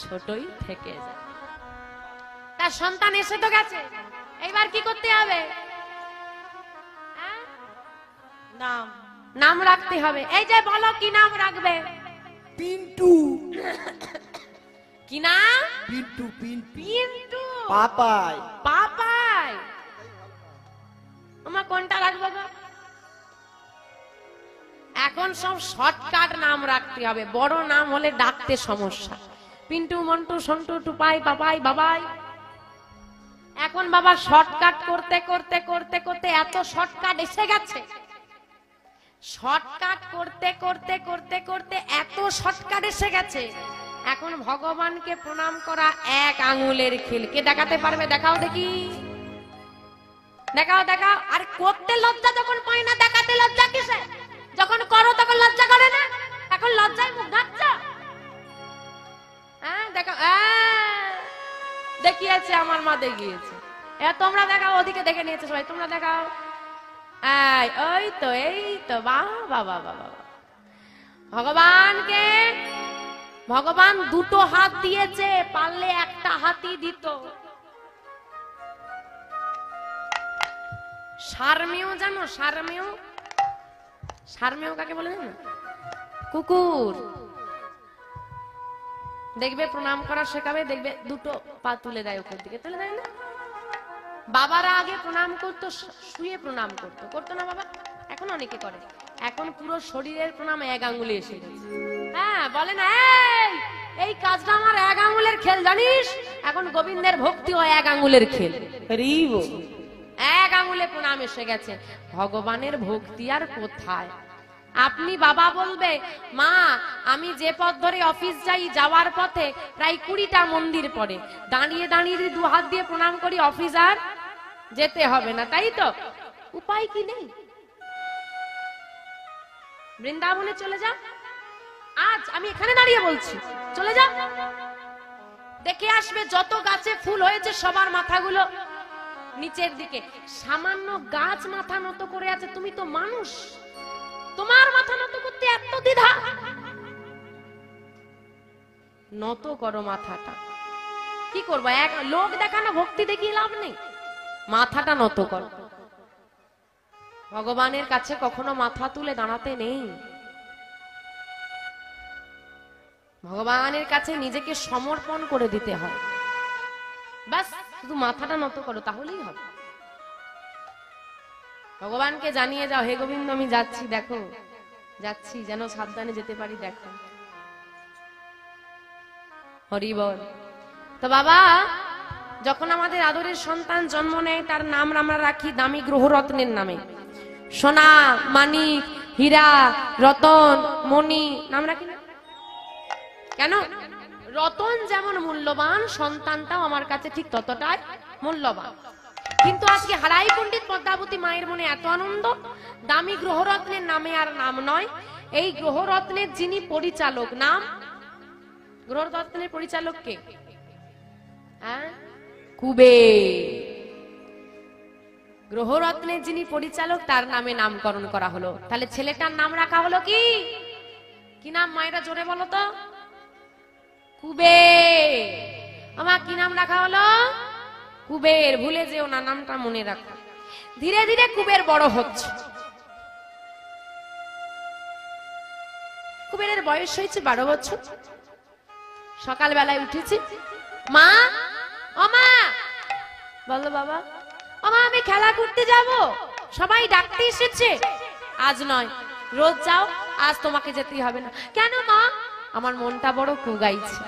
ছোটই থেকে যায়। তার সন্তান এসে তো গেছে, এইবার কি করতে হবে? নাম নাম রাখতে হবে। এই যে বলো, কি নাম রাখবে? পিন্টু। কি নাম? পিন্টু। পিন্টু। পিন্টু। পাপাই। পাপাই। আমার কোনটা রাখবো গো? এখন সব শর্টকাট নাম রাখতে হবে, বড় নাম হলে ডাকতে সমস্যা। পিন্টু, মন্টু, সন্টু, টুপাই, পাপাই, বাবাই। এখন বাবা শর্টকাট করতে করতে করতে করতে এত শর্টকাট এসে গেছে। শর্টকাট করতে করতে করতে করতে এত শর্টকাট এসে গেছে, এখন ভগবানকে প্রণাম করা এক আঙুলের খেল। কে দেখাতে পারবে? দেখাও দেখি, দেখাও দেখাও। আর করতে লজ্জা যখন পাই না, দেখাতে লজ্জা কিসে? যখন করো তখন লজ্জা করে না, এখন লজ্জায় মুখ ঢাকছ। হ্যাঁ দেখাও। দেখিয়েছে আমার মা, দেখিয়েছে। তোমরা দেখাও, ওদিকে দেখে নিয়েছে সবাই, তোমরা দেখাও। এই তো এই তো, বাহ বাবা বাবা। ভগবানকে ভগবান দুটো হাত দিয়েছে, পারলে একটা হাতই দিত। সারমেয় জানো? সারমেয়, সারমেয় কাকে বলে জানো? কুকুর। দেখবে প্রণাম করা শেখাবে, দেখবে দুটো পা তুলে দেয় উপর দিকে, তুলে দেয় না? বাবারা আগে প্রণাম করতো, শুয়ে প্রণাম করতো, করতো না বাবা? এখন অনেকে করে। এখন পুরো শরীরের প্রণাম এক আঙ্গুলে এসে গেছে। হ্যাঁ, বলে না এই কাজটা আমার এক আঙ্গুলের খেল, জানিস? এখন গোবিন্দের ভক্তিও এক আঙ্গুলের খেল। এক আঙ্গুলে প্রণাম এসে গেছে। ভগবানের ভক্তি আর কোথায়? আপনি বাবা বলবে, মা আমি যে পথ ধরে অফিস যাই, যাওয়ার পথে প্রায় 20টা মন্দির পড়ে, দাঁড়িয়ে দাঁড়িয়ে দু হাত দিয়ে প্রণাম করি, অফিস আর যেতে হবে না, তাই তো? উপায় কি নেই? বৃন্দাবনে চলে যাও। আজ আমি এখানে দাঁড়িয়ে বলছি, চলে যাও, দেখে আসবে যত গাছে ফুল হয়েছে সবার মাথাগুলো নিচের দিকে। সামান্য গাছ মাথা নত করে আছে, তুমি তো মানুষ, তোমার মাথা নত করতে এত দ্বিধা? নত করো মাথাটা। কি করবো? এক লোক দেখানো ভক্তি দেখিয়ে লাভ নেই, মাথাটা নত করো। ভগবানের কাছে কখনো মাথা তুলে দাঁড়াতে নেই। ভগবানের কাছে নিজেকে সমর্পণ করে দিতে হয়। বাস শুধু মাথাটা নত করো, তাহলেই হবে। ভগবানকে জানিয়ে যাও, হে গোবিন্দ আমি যাচ্ছি, দেখো যাচ্ছি, যেন সাবধানে যেতে পারি, দেখো। হরি বল। তো বাবা, যখন আমাদের আদরের সন্তান জন্ম নেয়, তার নাম আমরা রাখি দামি গ্রহরত্নের নামে। সোনা, মানিক, হীরা, রতন, মণি নাম রাখি না কেন? রতন যেমন মূল্যবান, সন্তানটাও আমার কাছে ঠিক ততটাই মূল্যবান। কিন্তু আজকে হারাই পণ্ডিত পদ্মাবতী মায়ের মনে এত আনন্দ, দামি গ্রহরত্নের নামে আর নাম নয়, এই গ্রহরত্নের যিনি পরিচালক, নাম গ্রহরত্নের পরিচালক কে? কুবের। গ্রহরত্নের যিনি পরিচালক তার নামে নামকরণ করা হলো। তাহলে ছেলেটার নাম রাখা হলো কি? কি নাম মায়েরা জোরে বলো তো? কুবের। আমার কি নাম রাখা হলো? কুবের। ভুলে যেও না, নামটা মনে রাখো। ধীরে ধীরে কুবের বড় হচ্ছে। কুবেরের বয়স হয়েছে 12 বছর। সকালবেলায় উঠেছি, মা, ও মা, বলো বাবা। ও মা, আমি খেলা করতে যাব, সবাই ডাকতে এসেছে। আজ নয়, রোজ যাও, আজ তোমাকে যেতেই হবে না। কেন মা? আমার মনটা বড় কুগাইছে।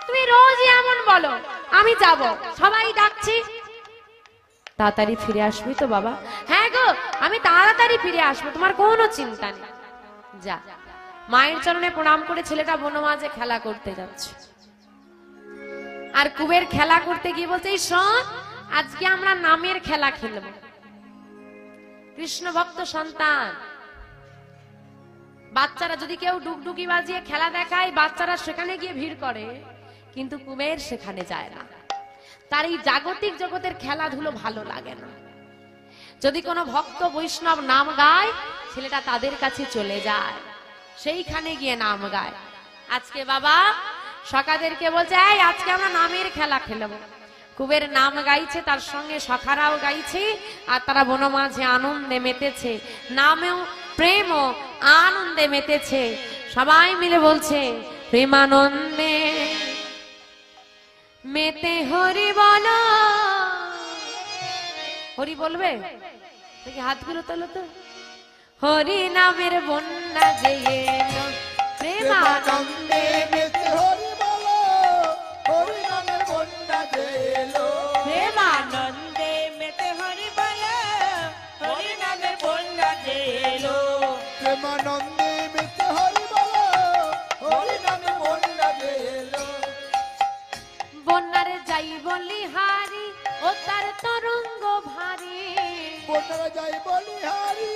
তুমি রোজই এমন বলো। আমি যাব, সবাই ডাকছি। তাড়াতাড়ি ফিরে আসবি তো বাবা? হ্যাঁ গো, আমি তাড়াতাড়ি ফিরে আসবো, তোমার কোনো চিন্তা নেই। যা। মায়ের চরণে প্রণাম করে ছেলেটা বনমাঝে খেলা করতে যাচ্ছে। আর কুবের খেলা করতে গিয়ে বলছে, এই শোন, আজকে আমরা নামের খেলা খেলবো। কৃষ্ণ ভক্ত সন্তান, বাচ্চারা যদি কেউ ডুগডুগি বাজিয়ে খেলা দেখায়, বাচ্চারা সেখানে গিয়ে ভিড় করে, কিন্তু কুবের সেখানে যায় না। তার এই জাগতিক জগতের খেলাধুলো ভালো লাগে না। যদি কোনো ভক্ত বৈষ্ণব নাম গায়, ছেলেটা তাদের কাছে চলে যায়, সেইখানে গিয়ে নাম গায়। আজকে বাবা সখাদেরকে বলছে, এই আজকে আমরা নামের খেলা খেলবো। কুবের নাম গাইছে, তার সঙ্গে সখারাও গাইছে, আর তারা বনমাঝে আনন্দে মেতেছে। নামেও প্রেম ও আনন্দে মেতেছে। সবাই মিলে বলছে, প্রেমানন্দে মেতে হরি বলো। হরি বলবে দেখি, হাতগুলো তোলো তো। হরি নামের বন্যা যে এলো, প্রেমানন্দে মেতে হরি বলো, হরি নামের বন্যা যে এলো। প্রেমানন্দে মেতে হরি বলো, হরি নামের বন্যা যে এলো। প্রেমানন্দে মেতে হরি বলো, হরি নামের বন্যা যে এলো। বন্যারে যাই বলি হারি, ও তার তরঙ্গ ভারী। বন্যারে যাই বলি হারি,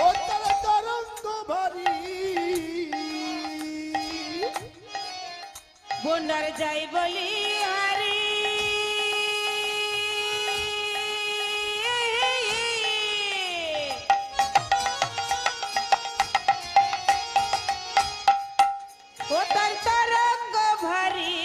ও তার তরঙ্গ ভারী। বন্যার যাই বলি হারি, ও তার তরঙ্গ ভারী।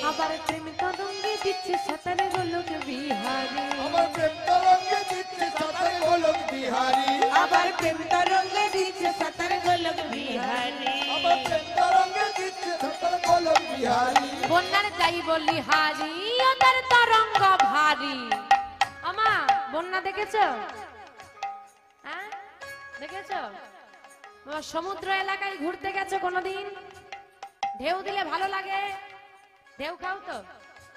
আবার প্রেম তরঙ্গে দিচ্ছে সাঁতারে গোলক বিহারি। আমার প্রেম তরঙ্গে দিচ্ছে সাঁতারে গোলক বিহারি। আবার প্রেম তরঙ্গে দিচ্ছে সাঁতার গোলক বিহারি। আমার প্রেম তরঙ্গে দিচ্ছে সাঁতারে গোলক বিহারি। বন্যার যাই বলি হারি, ও তার তরঙ্গ ভারী। আমা, বন্যা দেখেছো? হ্যাঁ, দেখেছো? বাবা, সমুদ্র এলাকায় ঘুরতে গেছো কোনোদিন? ঢেউ দিলে ভালো লাগে? ঢেউ খাও তো?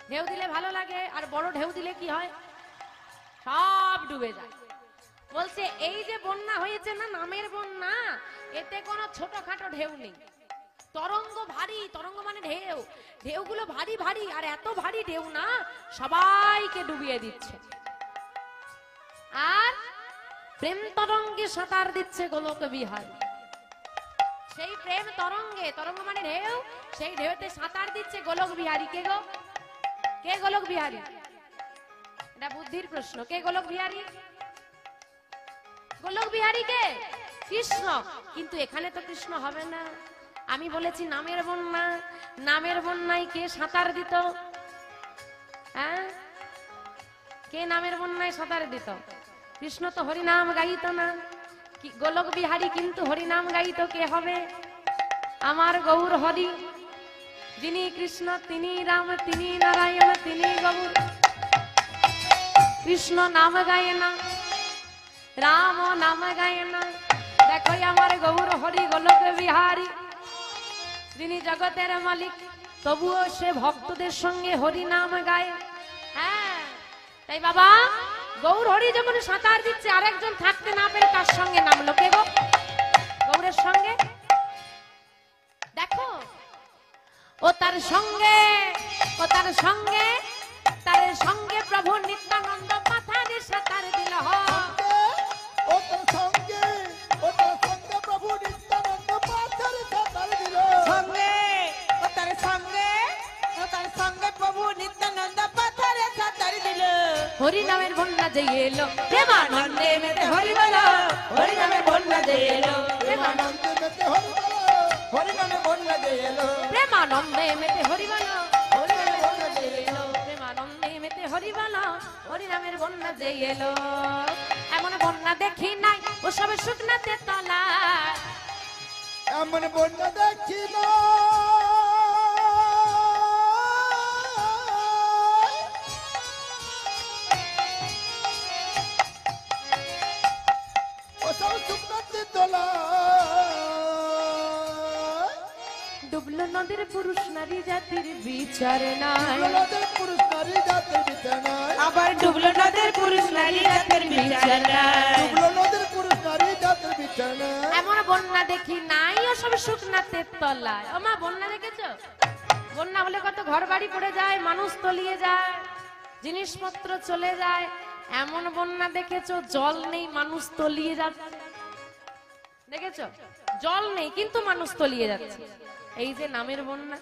ঢেউ দিলে ভালো লাগে। আর বড় ঢেউ দিলে কি হয়? সব ডুবে যায়। বলছে এই যে বন্যা হয়েছে না, নামের বন্যা, এতে কোনো ছোটখাটো ঢেউ নেই। তরঙ্গ ভারী, তরঙ্গ মানে ঢেউ। ঢেউগুলো ভারী ভারী, আর এত ভারী ঢেউ না, সবাইকে ডুবিয়ে দিচ্ছে। আর প্রেম তরঙ্গে সাঁতার দিচ্ছে গোলক বিহারী। সেই প্রেম তরঙ্গে, তরঙ্গ মানে ঢেউ, সেই ঢেউতে সাঁতার দিচ্ছে গোলক বিহারী। কে গো? কে গোলক বিহারী? এটা বুদ্ধির প্রশ্ন। কে গোলক বিহারী? গোলক বিহারী কে? কৃষ্ণ। কিন্তু এখানে তো কৃষ্ণ হবে না। আমি বলেছি নামের বন্যা। নামের বন্যায় কে সাঁতার দিত? হ্যাঁ, কে নামের বন্যায় সাঁতার দিত? কৃষ্ণ তো হরিনাম গাইতো না। গোলক বিহারী কিন্তু হরিনাম গাইতো। কে হবে? আমার গৌর হরি। যিনি কৃষ্ণ, তিনি রাম, তিনি নারায়ণ, তিনি গৌর। কৃষ্ণ নাম গায় না, রাম নাম গায় না। দেখো আমার গৌর হরি গোলক বিহারী, যিনি জগতের মালিক, তবুও সে ভক্তদের সঙ্গে হরি নাম গায়। হ্যাঁ, তাই বাবা গৌর হরি যখন সাঁতার দিচ্ছে আরেকজন থাকতে না পেরে তার সঙ্গে নামলো। কে গো? গৌরের সঙ্গে। দেখো ও তার সঙ্গে, ও তার সঙ্গে, তার সঙ্গে প্রভু নিত্যানন্দ মাথায় সাঁতার দিল। ও তার সঙ্গে, ও তার সঙ্গে প্রভু নিত্যানন্দ পাথরে সাঁতার দিল। সঙ্গে ও তার সঙ্গে, ও তার সঙ্গে প্রভু নিত্যানন্দ পাথরে সাঁতার দিল। হরি নামের বন্যা যে এলো প্রেমানন্দে মেতে হরি বলো, হরি নামের বন্যা যে এলো প্রেমানন্দে মেতে হরি বলো, হরি নামে বন্যা যে এলো। প্রেমানন্দে মেতে হরি বলো, হরি নামের বন্যা যে এলো প্রেমানন্দে মেতে হরি বলো, হরি নামের বন্যা যে এলো। এমন বন্যা দেখি নাই ও সবে শুকনাতে তলা, এমন বন্যা দেখি না ও সব শুকনাতে তোলা। ডুবলো নদীর পুরুষ নারী জাতির বিচার নাই, নদের পুরুষ নারী জাতের বিছানায়, আবার ডুবলো নদের পুরুষ নারী জাতের বিচার নাই। ডুবলো নদের পুরুষ নারী জাতের বিছানায়। এমন বন্যা দেখি নাই ও সব শুকনাতে তলায়। ও মা, বন্যা দেখেছো? বন্যা হলে কত ঘর বাড়ি পড়ে যায়, মানুষ তলিয়ে যায়, জিনিসপত্র চলে যায়। এমন বন্যা দেখেছো জল নেই মানুষ তলিয়ে যাচ্ছে? দেখেছো? জল নেই কিন্তু মানুষ তলিয়ে যাচ্ছে। এই যে নামের বন্যা,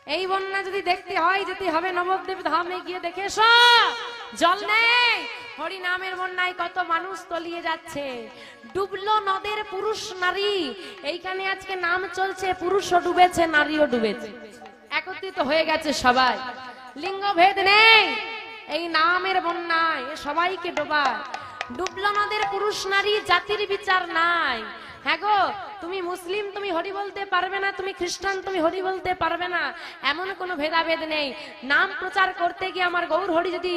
এই বন্যা যদি দেখতে হয় যেতে হবে নবদ্বীপ ধামে গিয়ে দেখে এসো। জল নেই, হরি নামের বন্যায় কত মানুষ তলিয়ে যাচ্ছে। ডুবলো নদের পুরুষ নারী, এইখানে আজকে নাম চলছে, পুরুষও ডুবেছে নারীও ডুবেছে, একত্রিত হয়ে গেছে সবাই, লিঙ্গ ভেদ নেই। এই নামের বন্যায় সবাইকে ডোবায়। ডুবলো নদের পুরুষ নারী জাতির বিচার নাই। হ্যাঁ গো, তুমি মুসলিম তুমি হরি বলতে পারবে না, তুমি খ্রিস্টান তুমি হরি বলতে পারবে না, এমন কোনো ভেদাভেদ নেই। নাম প্রচার করতে গিয়ে আমার গৌর হরি যদি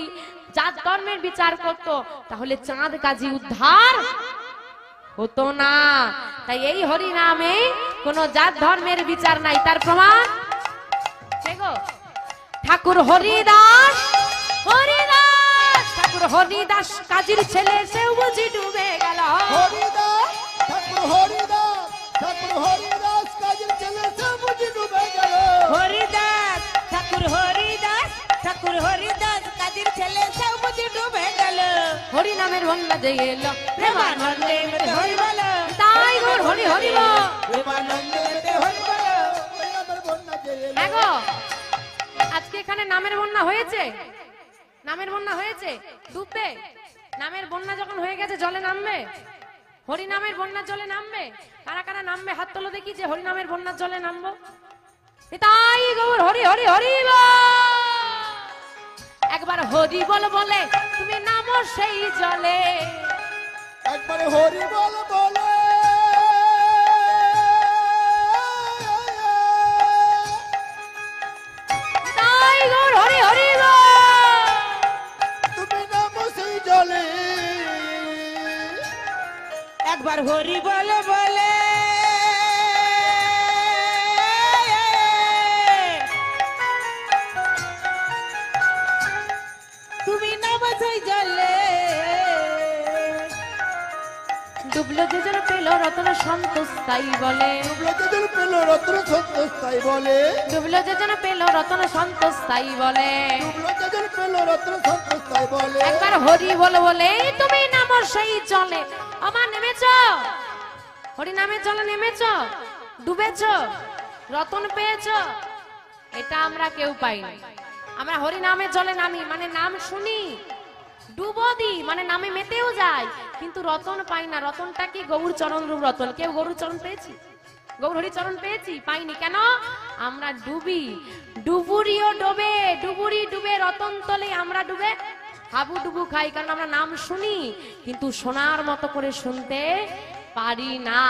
জাত ধর্মের বিচার করত তাহলে চাঁদ কাজী উদ্ধার হতো না। তাই এই হরি নামে কোনো জাত ধর্মের বিচার নাই। তার প্রমাণ গো ঠাকুর হরিদাস, হরিদাস ঠাকুর হরিদাস কাজীর ছেলে, সেও বুঝি ডুবে গেল। হরিদাস ঠাকুর হরিদাস, ঠাকুর হরিদাস কাজের ছেলে সে বুঝি ডুবে গেল। হরিদাস ঠাকুর হরিদাস, ঠাকুর হরিদাস কাজীর ছেলে সব বুঝি ডুবে গেল। হরি নামের বন্যা যে এলো প্রেমানন্দে মেতে হরি বলো, তাই গৌর হরি হরি বল। প্রেমানন্দে মেতে হরি বলো, হরি নামের বন্যা যে এলো। হ্যাঁ গো, আজকে এখানে নামের বন্যা হয়েছে, নামের বন্যা হয়েছে, ডুববে। নামের বন্যা যখন হয়ে গেছে জলে নামবে, হরি নামের বন্যার জলে নামবে। কারা কারা নামবে হাত তোলো দেখি যে হরি নামের বন্যার জলে নামবো। তাই গৌর হরি হরি হরি বল। একবার হরি বল বলে তুমি নামো সেই জলে, একবার হরি বল বলে তাই গৌর হরি হরি বল। তুমি নামো সেই জলে। একবার হরি বলে বলে তুমি নামো সেই জলে। ডুবলো যে যেন পেল রতন সন্তোষ তাই বলে, ডুবলো যে যেন পেল রত্ন সন্তোষ তাই বলে, ডুবলো যে যেন পেল রতন সন্তোষ তাই বলে। ডুবলো যে যেন পেল রত্ন সন্তোষ তাই বলে। একবার হরি বল বলে তুমি নামো সেই জলে। আমার নেমেছ, হরি নামের জলে নেমেছ, ডুবেছ, রতন পেয়েছ, এটা আমরা কেউ পাইনি। আমরা হরি নামের জলে নামি মানে নাম শুনি, ডুবো দি মানে নামে মেতেও যায়, কিন্তু রতন পাই না। রতনটা কি? গৌর চরণ রূপ রতন। কেউ গৌর চরণ পেয়েছি? গৌর হরি চরণ পেয়েছি? পাইনি। কেন? আমরা ডুবি, ডুবুরিও ডোবে, ডুবুরি ডুবে রতন তলে আমরা ডুবে হাবু ডুবু খাই, কারণ আমরা নাম শুনি কিন্তু শোনার মতো করে শুনতে পারি না।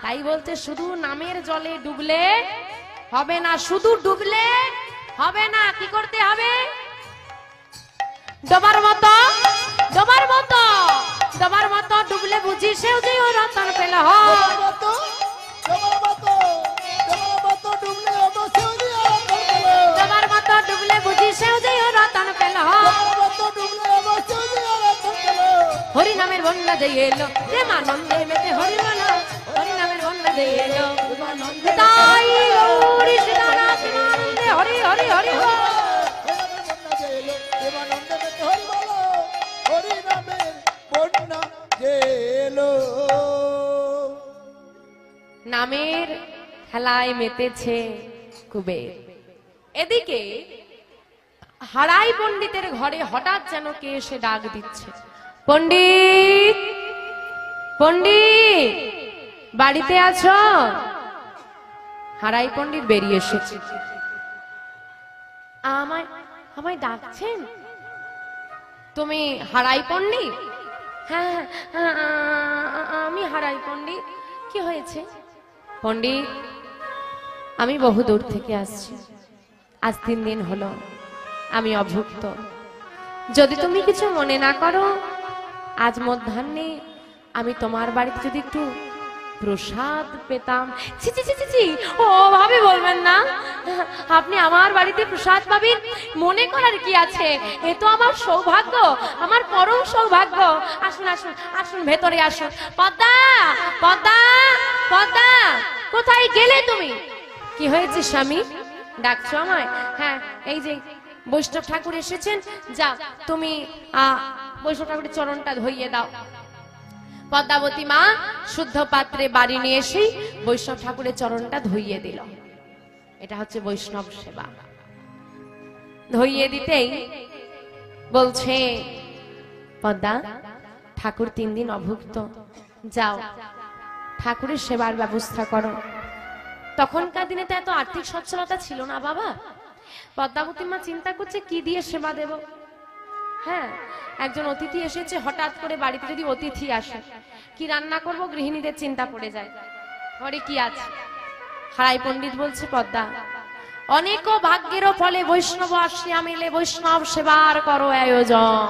তাই বলতে শুধু নামের জলে ডুবলে হবে না, শুধু ডুবলে হবে না, কি করতে হবে? ডোবার মতো, ডোবার মতো, ডোবার মতো ডুবলে বুঝি সেও যে ও রতন পেল। ডোবার মতো, ডোবার মতো, ডোবার মতো ডুবলে আমার সেও যে রতন পেল। ডোবার মতো ডুবলে বুঝি সেও যে ও রতন পেল। ডোবার মতো ডুবলে আমার সেও যে রতন বন্যা যে এলো প্রেমানন্দে মেতে হরি বলো হরি নামের বন্যা যে এলো তাই গৌরী সীতানাথ প্রেমানন্দে হরি হরি হরি বল। নামের খেলায় মেতেছে কুবের। এদিকে হারাই পণ্ডিতের ঘরে হঠাৎ যেন কে এসে ডাক দিচ্ছে, পণ্ডিত পণ্ডিত বাড়িতে আছো? হারাই পণ্ডিত বেরিয়ে এসেছে। আমায় আমায় ডাকছেন? তুমি হারাই পণ্ডিত? হ্যাঁ আমি হারাই পণ্ডিত। কি হয়েছে? পণ্ডিত আমি বহু দূর থেকে আসছি, আজ 3 দিন হলো, আমি অভুক্ত। যদি তুমি কিছু মনে না করো, আজ মধ্যাহ্নে আমি তোমার বাড়িতে যদি একটু প্রসাদ পেতাম। ছি ছি ছি ছি, ও ভাবে বলবেন না, আপনি আমার বাড়িতে প্রসাদ পাবেন, মনে করার কি আছে? এ তো আমার সৌভাগ্য, আমার পরম সৌভাগ্য। আসুন আসুন আসুন, ভেতরে আসুন। পদ্মা পদ্মা পদ্মা, কোথায় গেলে তুমি? কি হয়েছে স্বামী, ডাকছো আমায়? হ্যাঁ, এই যে বৈষ্ণব ঠাকুর এসেছেন, যা তুমি বৈষ্ণব ঠাকুরের চরণটা ধুইয়ে দাও। পদ্মাবতী মা শুদ্ধ পাত্রে বাড়ি নিয়ে এসে বৈষ্ণব ঠাকুরের চরণটা ধুইয়ে দিল। এটা হচ্ছে বৈষ্ণব সেবা। ধুইয়ে দিতেই বলছে, পদ্মা ঠাকুর 3 দিন অভুক্ত, যাও ঠাকুরের সেবার ব্যবস্থা করো। তখনকার দিনে তো এত আর্থিক সচ্ছলতা ছিল না বাবা। পদ্মাবতী মা চিন্তা করছে কি দিয়ে সেবা দেব। হ্যাঁ, একজন অতিথি এসেছে, হঠাৎ করে বাড়িতে যদি অতিথি আসে, কি রান্না করব, গৃহিণীদের চিন্তা পড়ে যায়, ঘরে কি আছে। হারাই পণ্ডিত বলছে, পদ্মা অনেক ভাগ্যের ফলে বৈষ্ণব আসিয়া মিলে বৈষ্ণব সেবার করো আয়োজন,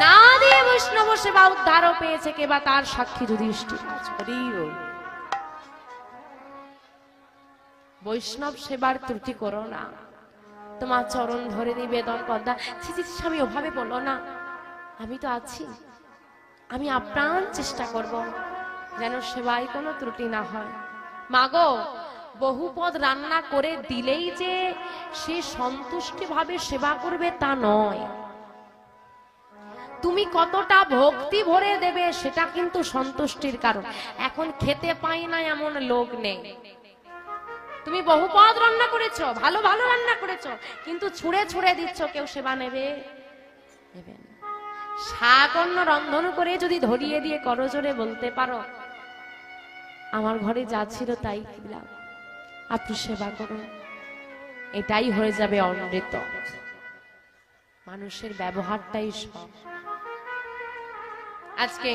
না দিয়ে বৈষ্ণব সেবা উদ্ধারও পেয়েছে কেবা তার সাক্ষী যুধিষ্ঠির। বৈষ্ণব সেবার ত্রুটি করো না, তোমার চরণ ধরে নিবেদন। পদ্মা ছি ছি, স্বামী ওভাবে বলো না, আমি তো আছি, আমি আপ্রাণ চেষ্টা করব যেন সেবায় কোনো ত্রুটি না হয়। মাগো, বহু পদ রান্না করে দিলেই যে সে সন্তুষ্টি ভাবে সেবা করবে তা নয়, তুমি কতটা ভক্তি ভরে দেবে সেটা কিন্তু সন্তুষ্টির কারণ। এখন খেতে পাই না এমন লোক নেই। তুমি বহু পদ রান্না করেছো, ভালো ভালো রান্না করেছো, কিন্তু ছুঁড়ে ছুঁড়ে দিচ্ছ, কেউ সেবা নেবে? নেবে না। শাক অন্য রন্ধন করে যদি ধরিয়ে দিয়ে করজোরে বলতে পারো, আমার ঘরে যা ছিল তাই দিলাম, আপনি সেবা করুন, এটাই হয়ে যাবে অমৃত। মানুষের ব্যবহারটাই সব। আজকে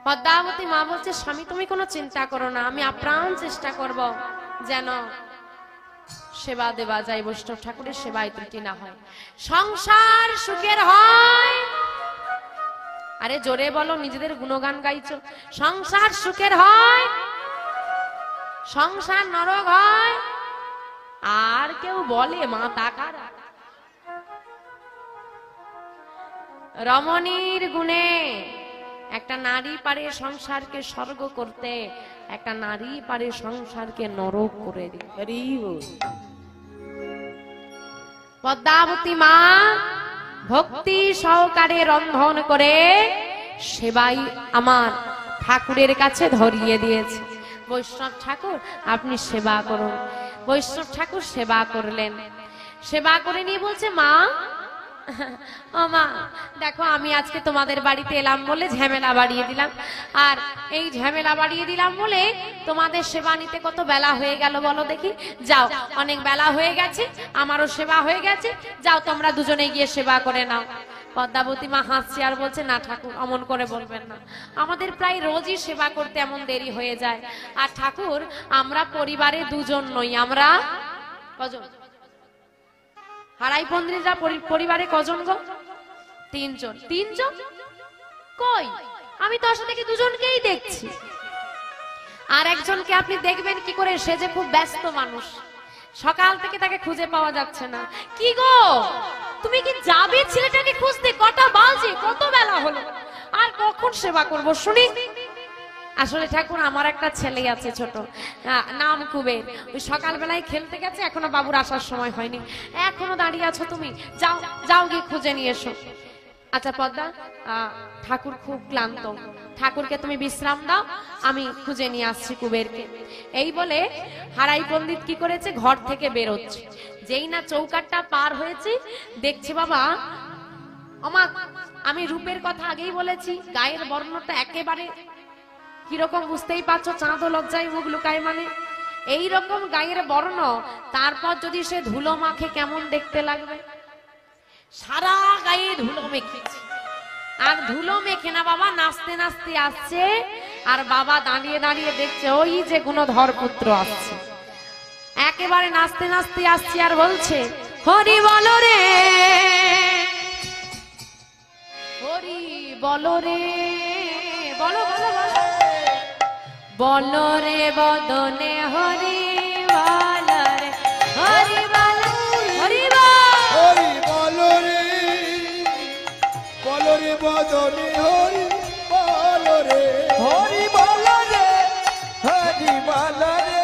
পদ্মাবতী মা বলছে, স্বামী তুমি কোনো চিন্তা করো না, আমি আপ্রাণ চেষ্টা করব যেন সেবা দেওয়া যায়, বৈষ্ণব ঠাকুরের সেবায় ত্রুটি না হয়, সংসার সুখের হয়। আরে জোরে বলো, নিজেদের গুণগান গাইছো। সংসার সুখের হয়, সংসার নরক হয়। আর কেউ বলে মা তাকার রমণীর গুণে একটা নারী পারে সংসারকে স্বর্গ করতে, একটা নারী পারে সংসারকে নরক করে দিতে। পদ্মাবতী মা ভক্তি সহকারে রন্ধন করে সেবাই আমার ঠাকুরের কাছে ধরিয়ে দিয়েছে। বৈষ্ণব ঠাকুর আপনি সেবা করুন। বৈষ্ণব ঠাকুর সেবা করলেন, সেবা করে নিয়ে বলছে, মা ও মা দেখো, আমি আজকে তোমাদের বাড়িতে এলাম বলে ঝামেলা বাড়িয়ে দিলাম, আর এই ঝামেলা বাড়িয়ে দিলাম বলে তোমাদের সেবা নিতে কত বেলা হয়ে গেল বলো দেখি। যাও, অনেক বেলা হয়ে গেছে, আমারও সেবা হয়ে গেছে, যাও তোমরা দুজনে গিয়ে সেবা করে নাও। পদ্মাবতী মা হাসছে আর বলছে, না ঠাকুর অমন করে বলবেন না, আমাদের প্রায় রোজই সেবা করতে এমন দেরি হয়ে যায়। আর ঠাকুর আমরা পরিবারে 2 জন নই, আমরা কজন? হারাই পন্ডিতরা পরিবারে কজন গো? 3 জন। 3 জন কই? আমি তো আসলে 2 জনকেই দেখছি, আর একজনকে আপনি দেখবেন কি করে? সে যে খুব ব্যস্ত মানুষ, সকাল থেকে তাকে খুঁজে পাওয়া যাচ্ছে না। কি গো, তুমি কি যাবে ছেলেটাকে খুঁজতে? কটা বাজে, কত বেলা হলো? আর কখন সেবা করব শুনি? আসলে ঠাকুর আমার একটা ছেলে আছে ছোট, নাম কুবের। ওই সকালবেলায় খেলতে গেছে, এখনো বাবুর আসার সময় হয়নি। এখনো দাঁড়িয়ে আছো তুমি, যাও যাও গিয়ে খুঁজে নিয়ে এসো। আচ্ছা পদ্মা, ঠাকুর খুব ক্লান্ত, ঠাকুরকে তুমি বিশ্রাম দাও, আমি খুঁজে নিয়ে আসছি কুবেরকে। এই বলে হারাই পণ্ডিত কি করেছে, ঘর থেকে বেরোচ্ছে। যেই না চৌকাটটা পার হয়েছে, দেখছে বাবা আমার, আমি রূপের কথা আগেই বলেছি, গায়ের বর্ণটা একেবারে কিরকম বুঝতেই পারছো, চাঁদ লজ্জায় মুখ লুকায় মানে এইরকম গায়ের বর্ণ। তারপর যদি সে ধুলো মাখে কেমন দেখতে লাগবে? সারা গায়ে ধুলো মেখেছে, আর ধুলো মেখে না বাবা নাচতে নাচতে আসছে, আর বাবা দাঁড়িয়ে দাঁড়িয়ে দেখছে ওই যে গুণধর পুত্র আসছে, একেবারে নাচতে নাচতে আসছে, আর বলছে হরি বলো রে, হরি বলো রে, বলো বলো বলো, বলো রে বদনে হরি বলো রে, হরি বলো, হরি হরি বলো রে, বলো রে বদনে হরি বলো রে, হরি বলো রে, হরি বলো রে,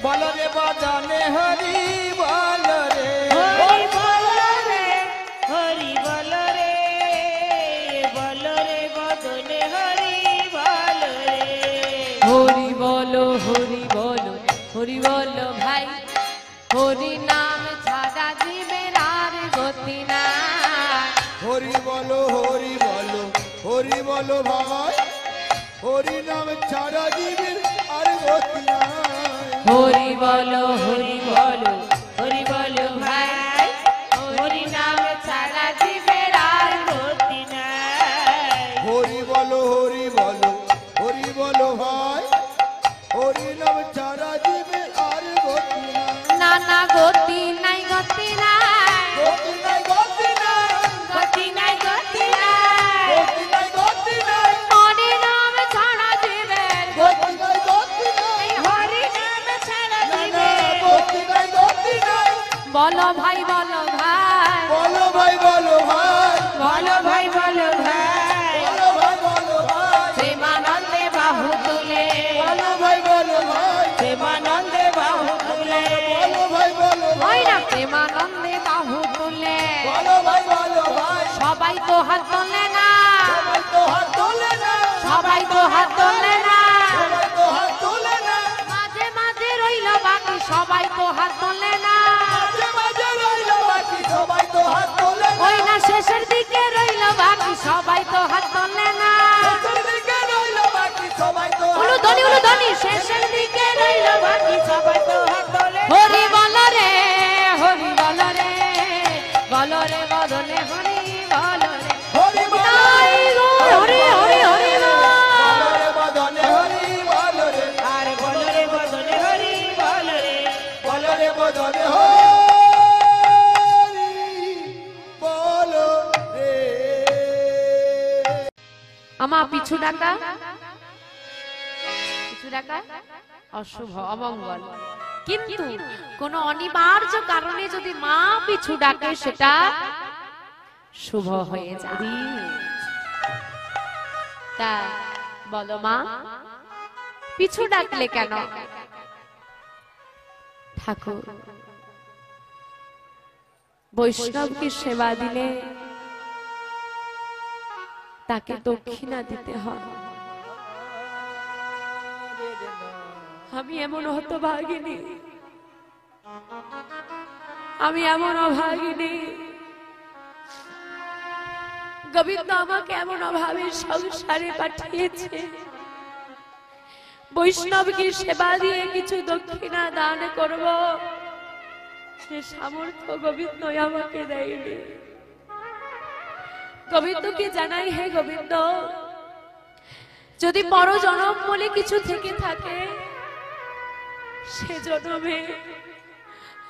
বলো রে বদনে হরি বলো রে, হরি বলো রে, হরি বলো রে, বলো রে বদনে হরি বলো রে। হরি বলো, হরি বলো, হরি বলো ভাই, হরি নাম ছাড়া জীবের আর গতি নাই। হরি বলো, হরি বলো, হরি বলো ভাই, হরি নাম ছাড়া জীবের আর গতি নাই। হরি বলো, হরি বলো, হরি বলো ভাই, হরি নাম ছাড়া জীবের আর গতি নাই। হরি বলো, হরি বলো, হরি বলো ভাই, হরি নাম ছাড়া জীবের আর গতি নাই। না না গতি নাই, গতি নাই, গতি নাই, গতি নাই, গতি নাই, গতি নাই, গতি নাই, গতি নাই, হরি নাম ছাড়া জীবের গতি নাই, গতি নাই, হরি নাম ছাড়া না না জীবের গতি নাই, গতি নাই। বলো ভাই, বলো ভাই, বলো ভাই, বলো ভাই, বলো ভাই, বলো ভাই, বলো ভাই, বলো ভাই, প্রেমানন্দে বাহু তুলে, বলো ভাই, বলো ভাই, প্রেমানন্দে বাহু তুলে, বলো ভাই, বলো ভাই, ওই না প্রেমানন্দে বাহু তুলে, বলো ভাই, বলো ভাই, সবাই তো হাত তোলে না, সবাই তো হাত তোলে না, সবাই তো হাত তোলে না, সবাই তো হাত তোলে না, মাঝে মাঝে রইল বাকি, সবাই তো হাত তোলে না, মাঝে মাঝে রইল বাকি, সবাই তো হাত তোলে না, ওই না শেষের দিকে রইল বাকি, সবাই তো হাত তোলে না, শেষের দিকে রইল বাকি, সবাই তো হাত উলুধ্বনি উলুধ্বনি, শেষের দিকে রইল বাকি, সবাই তো হাত তোলে। হরি বলো রে, হরি বলো রে, বলো রে বদনে হরি বলো রে, হরি বলো নাই গো হরি হরি হরি বল। বলো রে বদনে হরি বলো রে, আর বলো রে বদনে হরি বলো রে, বলো রে বদনে হরি বলো রে। আমা পিছু ডাকা, পিছু ডাকা অশুভ অমঙ্গল, কিন্তু কোন অনিবার্য কারণে যদি মা পিছু ডাকে সেটা শুভ হয়ে যাবে। তা বলো মা পিছু ডাকলে কেন? ঠাকুর বৈষ্ণবকে সেবা দিলে তাকে দক্ষিণা দিতে হয়। আমি এমন হতভাগিনী, আমি এমন অভাগিনী, গোবিন্দ আমাকে এমন অভাবের সংসারে পাঠিয়েছে, বৈষ্ণবকে সেবা দিয়ে কিছু দক্ষিণা দান করব সে সামর্থ্য গোবিন্দ আমাকে দেয়নি। গোবিন্দকে জানাই, হে গোবিন্দ, যদি পর জনম বলে কিছু থেকে থাকে সে জন্মে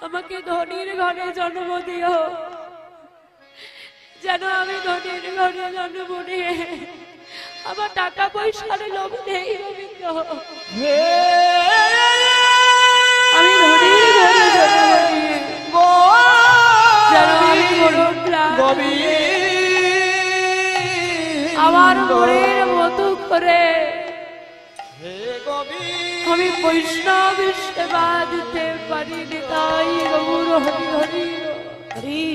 আমাকে ধনীর ঘরে জন্ম দিও, যেন আমি ধনীর ঘরে জন্ম নিয়ে আমার টাকা পয়সার লোভ নেই গোবিন্দ, আমি ধনীর ঘরে জন্ম নিয়ে যেন আমি বড় প্রাণ আমার মনের মতো করে হে গোবিন্দ আমি বৈষ্ণব সেবা দিতে পারিনি, তাই গৌর হরি হরি হরি।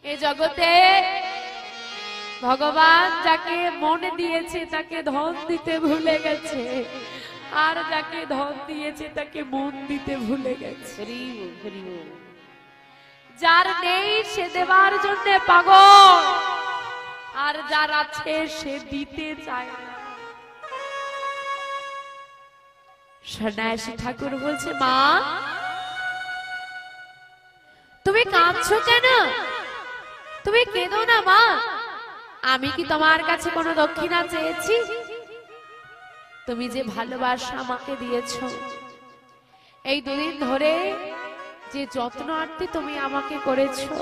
এ জগতে ভগবান যাকে মন দিয়েছে তাকে ধন দিতে ভুলে গেছে, আর যাকে ধন দিয়েছে তাকে মন দিতে ভুলে গেছে। যার নেই সে দেবার জন্য পাগল, আর যার আছে সে দিতে চায় না। সন্ন্যাসী ঠাকুর বলছে, মা তুমি কাঁদছো কেন? তুমি কেঁদো না মা, আমি কি তোমার কাছে কোনো দক্ষিণা চেয়েছি? তুমি যে ভালোবাসা আমাকে দিয়েছো, এই দুদিন ধরে যে যত্নার্থে তুমি আমাকে করেছো,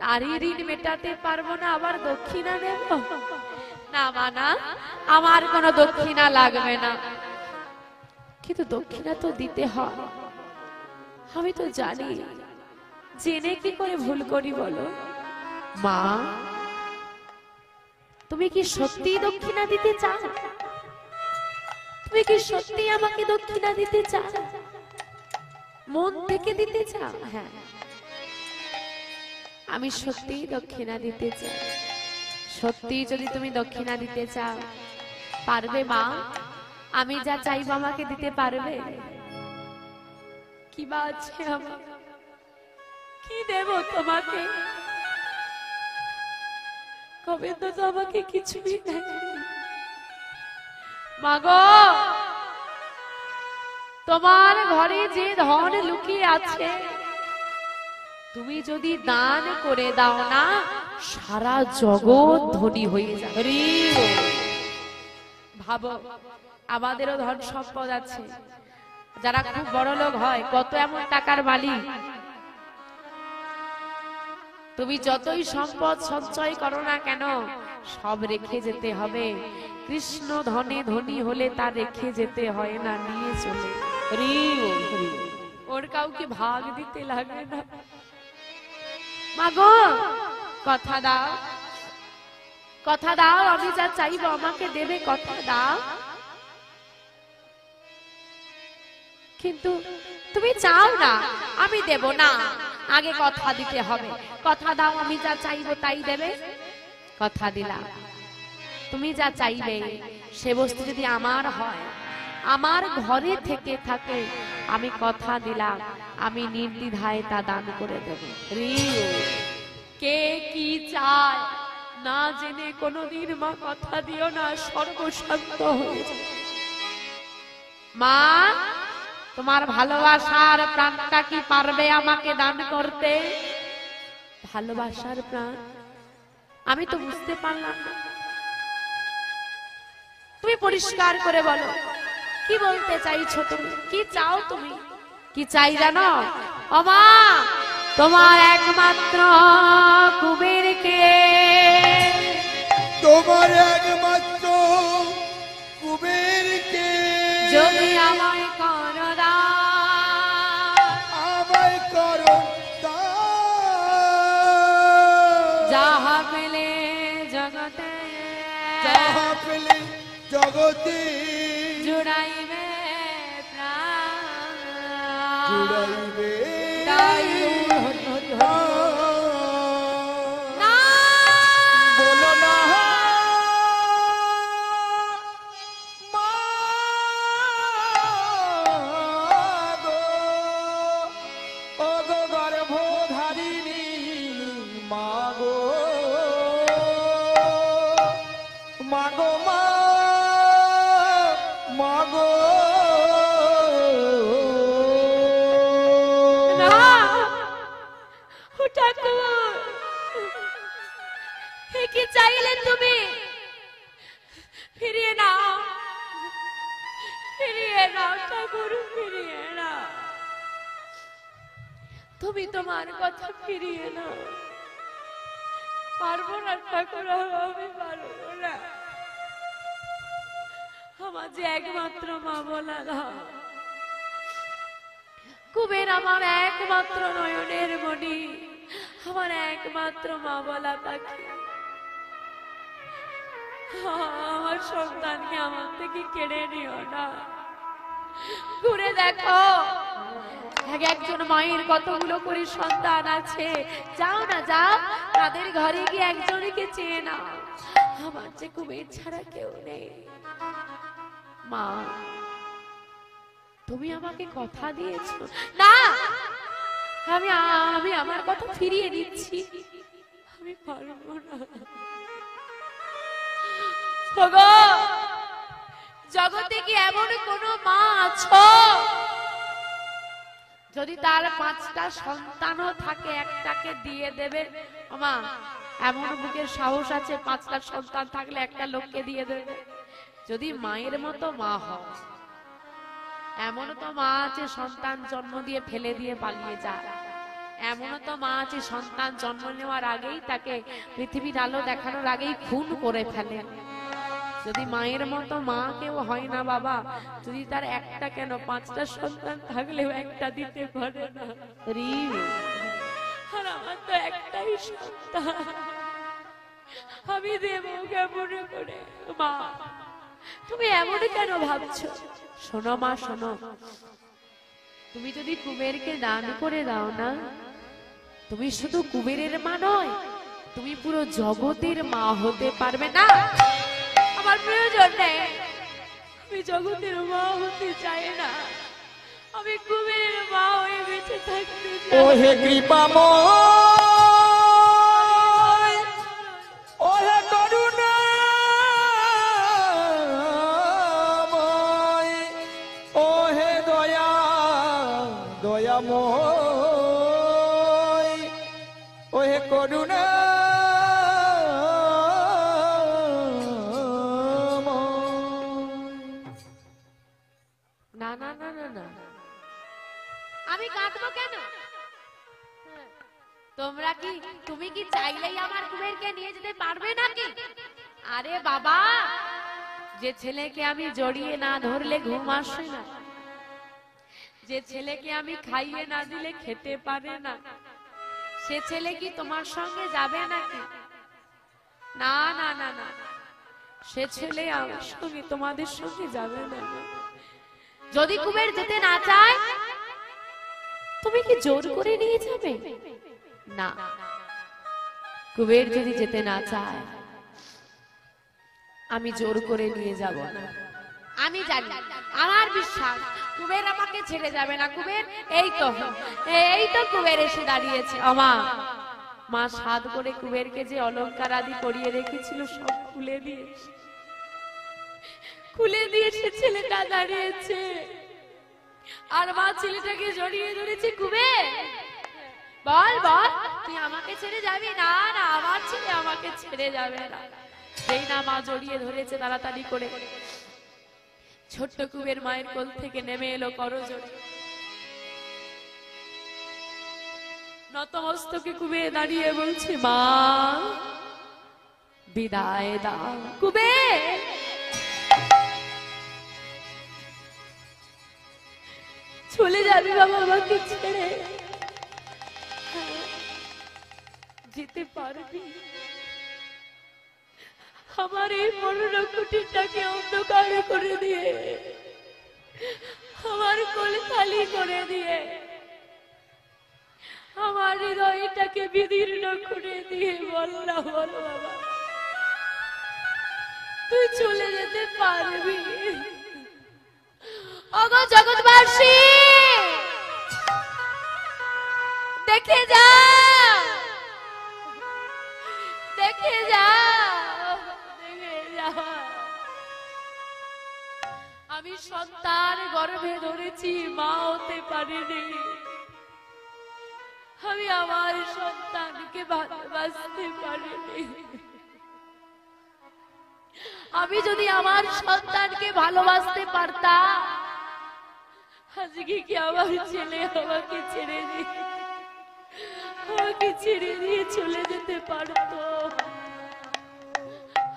তারই ঋণ মেটাতে পারবো না, আবার দক্ষিণা দেব? না মা না, আমার কোনো দক্ষিণা লাগবে না। কিন্তু দক্ষিণা তো দিতে হয়, আমি তো জানি। জেনে কি করে ভুল করি বলো? মা তুমি কি সত্যি দক্ষিণা দিতে চাও? তুমি কি সত্যি আমাকে দক্ষিণা দিতে চাও? মন থেকে দিতে চাও? হ্যাঁ, আমি সত্যি দক্ষিণা দিতে চাই। সত্যি যদি তুমি দক্ষিণা দিতে চাও, পারবে মা? আমি যা চাইবো আমাকে দিতে পারবে? কি বা আছে আমার, কি দেব তোমাকে? কবে তো আমাকে কিছুই দেয়নি। মাগো, তোমার ঘরে যে ধন লুকিয়ে আছে, তুমি যদি দান করে দাও না, সারা জগৎ ধনী হয়ে যাবে। ভাবো, আমাদেরও ধন সম্পদ আছে, যারা খুব বড় লোক হয়, কত এমন টাকার মালিক। তুমি যতই সম্পদ সঞ্চয় করো না কেন, সব রেখে যেতে হবে। কৃষ্ণ ধনে ধনী হলে তা রেখে যেতে হয় না, নিয়ে চলে। ওর কাউকে ভাগ দিতে লাগে না। মাগো কথা দাও, কথা দাও, আমি যা চাইবো আমাকে দেবে, কথা দাও। কিন্তু তুমি চাও না, আমি দেব না, আগে কথা দিতে হবে। কথা দাও, আমি যা চাইবো তাই দেবে। কথা দিলাম, তুমি যা চাইবে সে বস্তু যদি আমার হয়, আমার ঘরে থেকে থাকে, আমি কথা দিলাম, আমি নির্দ্বিধায় তা দান করে দেব। কে কি চায় না জেনে কোনোদিন মা কথা দিও না, সর্বশান্ত হয়ে যায়। মা, তোমার ভালোবাসার প্রাণটা কি পারবে আমাকে দান করতে? ভালোবাসার প্রাণ আমি তো বুঝতে পারলাম না। তুমি পরিষ্কার করে বলো, কি বলতে চাইছো? তুমি কি চাও? তুমি কি চাই জানো? ও মা, তোমার একমাত্র কুবেরকে, তোমার একমাত্র কুবেরকে যদি আমায় করো দান, আমায় করো দান। যাহা পেলে জগতে, যাহা পেলে জগতে জুড়াইবে প্রাণ, জুড়াইবে তাই হরি হরি হরি না। বলো না মা গো, ও গো গর্ভধারিণী মা গো, মা গো মা, মা গো। না, ও ঠাকুর, এ কি চাইলেন তুমি? ফিরিয়ে নাও, ফিরিয়ে নাও ঠাকুর, ফিরিয়ে নাও। তুমি তোমার কথা ফিরিয়ে নাও। পারবো না ঠাকুর, আমি পারবো না। আমার যে একমাত্র মা বলা দাও, কুবের আমার একমাত্র নয়নের মণি, আমার একমাত্র মা বলা পাখি, আমার সন্তানকে আমার থেকে কেড়ে নিও না। ঘুরে দেখো, এক একজন মায়ের কতগুলো করে সন্তান আছে। যাও না, যাও, তাদের ঘরে গিয়ে একজনকে চেয়ে নাও। আমার যে কুবের ছাড়া কেউ নেই। মা, তুমি আমাকে কথা দিয়েছো না, আমি আমার কথা ফিরিয়ে দিচ্ছি। আমি পারবো না। ওগো, জগতে কি এমন কোন মা আছো যদি তার 5টা সন্তানও থাকে একটাকে দিয়ে দেবে? মা, এমন বুকের সাহস আছে 5টা সন্তান থাকলে একটা লোককে দিয়ে দেবে? যদি মায়ের মতো মা হয়, এমন তো মা আছে সন্তান জন্ম দিয়ে ফেলে দিয়ে পালিয়ে যায়। এমন তো মা আছে সন্তান জন্ম নেওয়ার আগেই তাকে পৃথিবীর আলো দেখানোর আগেই খুন করে ফেলে। যদি মায়ের মতো মা কেউ হয় না বাবা, যদি তার একটা কেন 5টা সন্তান থাকলেও একটা দিতে পারে না। আর আমার তো একটাই সন্তান, আমি দেবো কেমন করে? মা, তুমি এমন কেন ভাবছো? শোনো মা, শোনো, তুমি যদি কুবেরকে দান করে দাও না, তুমি শুধু কুবেরের মা নয়, তুমি পুরো জগতের মা হতে পারবে না। আমার প্রয়োজন নেই, আমি জগতের মা হতে চাই না, আমি কুবেরের মা হয়ে বেঁচে থাকতে চাই। ও হে কৃপাময়, ও হে করুণাময়, ও হে দয়াময়, ও হে করুণা। না না না না না, আমি কাঁদবো কেন? তুমি কি চাইলেই আমার কুবেরকে নিয়ে যেতে পারবে নাকি? আরে বাবা, যে ছেলেকে আমি জড়িয়ে না ধরলে ঘুম আসে না, যে ছেলেকে আমি খাইয়ে না দিলে খেতে পারে না, সে ছেলে কি তোমার সঙ্গে যাবে নাকি? না না না না, সে ছেলে আমার সঙ্গে তোমাদের সঙ্গে যাবে না। যদি কুবের যেতে না চায়, তুমি কি জোর করে নিয়ে যাবে? না, কুবের যদি যেতে না চায়, আমি জোর করে নিয়ে যাব না। আমি জানি, আমার বিশ্বাস, কুবের আমাকে ছেড়ে যাবে না। কুবের এই তো কুবের এসে দাঁড়িয়েছে। মা, মা সাধ করে কুবেরকে যে অলংকার আদি পরিয়ে রেখেছিল সব খুলে দিয়েছে ছেলেটা দাঁড়িয়েছে। আর মা ছেলেটাকে জড়িয়ে ধরেছে। কুবের, বল বল, তুই আমাকে ছেড়ে যাবি? না না, আমার ছেলে আমাকে ছেড়ে যাবে না। সেই না মা জড়িয়ে ধরেছে তাড়াতাড়ি করে। ছোট্ট কুবের মায়ের কোল থেকে নেমে এলো করজোড়ে। নতমস্তকে কুবের দাঁড়িয়ে বলছে, মা বিদায় দাও। কুবের, চলে যাবি বাবা আমাকে ছেড়ে? যেতে পারবি? আমার এই মরণ কুটিরটাকে অন্ধকার করে দিয়ে, আমার কোল খালি করে দিয়ে, আমার হৃদয়টাকে বিদীর্ণ করে দিয়ে বল না, বল বাবা, তুই চলে যেতে পারবি? ওগো জগৎবাসী, দেখে যা, দেখে যা, দেখে যা। আমি সন্তান গর্ভে ধরেছি, মা হতে পারিনি। আমি আমার সন্তানকে ভালোবাসতে পারিনি। আমি যদি আমার সন্তানকে ভালোবাসতে পারতাম, আজকে কি আমার ছেলে আমাকে ছেড়ে দিয়ে চলে যেতে পারতো?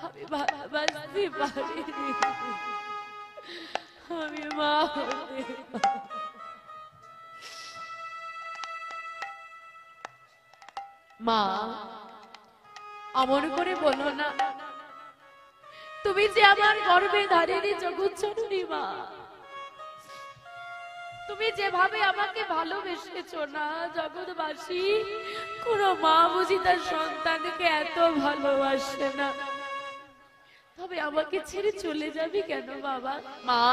আমি ভালোবাসতে পারিনি। আমি মা হতে মা, অমর করে বলো না, তুমি যে আমার গর্ভে ধারিণী জগৎ জননী মা, তুমি যেভাবে আমাকে ভালোবেসেছো না জগৎবাসী, কোন মা বুঝি তার সন্তানকে এত ভালোবাসে না। তবে আমাকে ছেড়ে চলে যাবি কেন বাবা? মা,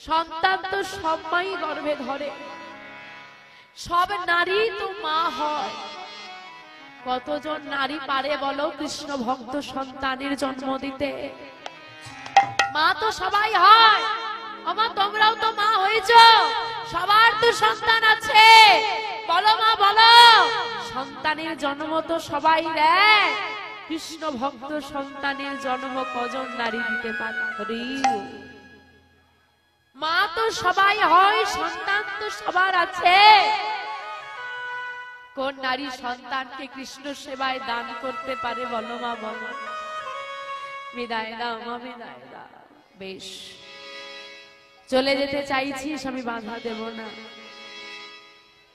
সন্তান তো সব মাই গর্ভে ধরে, সব নারী তো মা হয়। কতজন নারী পারে বলো কৃষ্ণ ভক্ত সন্তানের জন্ম দিতে? মা তো সবাই হয়। আমার তোমরাও তো মা হয়েছো, সবার তো সন্তান আছে। বলো মা বলো, সন্তানের জন্ম তো সবাই দেয়, কৃষ্ণ ভক্ত সন্তানের জন্ম কজন নারী দিতে পারে? মা তো সবাই হয়, সন্তান তো সবার আছে। কোন নারী সন্তানকে কৃষ্ণ সেবায় দান করতে পারে বলো মা বলো? বিদায় দাও মা, বিদায় দাও। বেশ, চলে যেতে চাইছিস, আমি বাধা দেব না।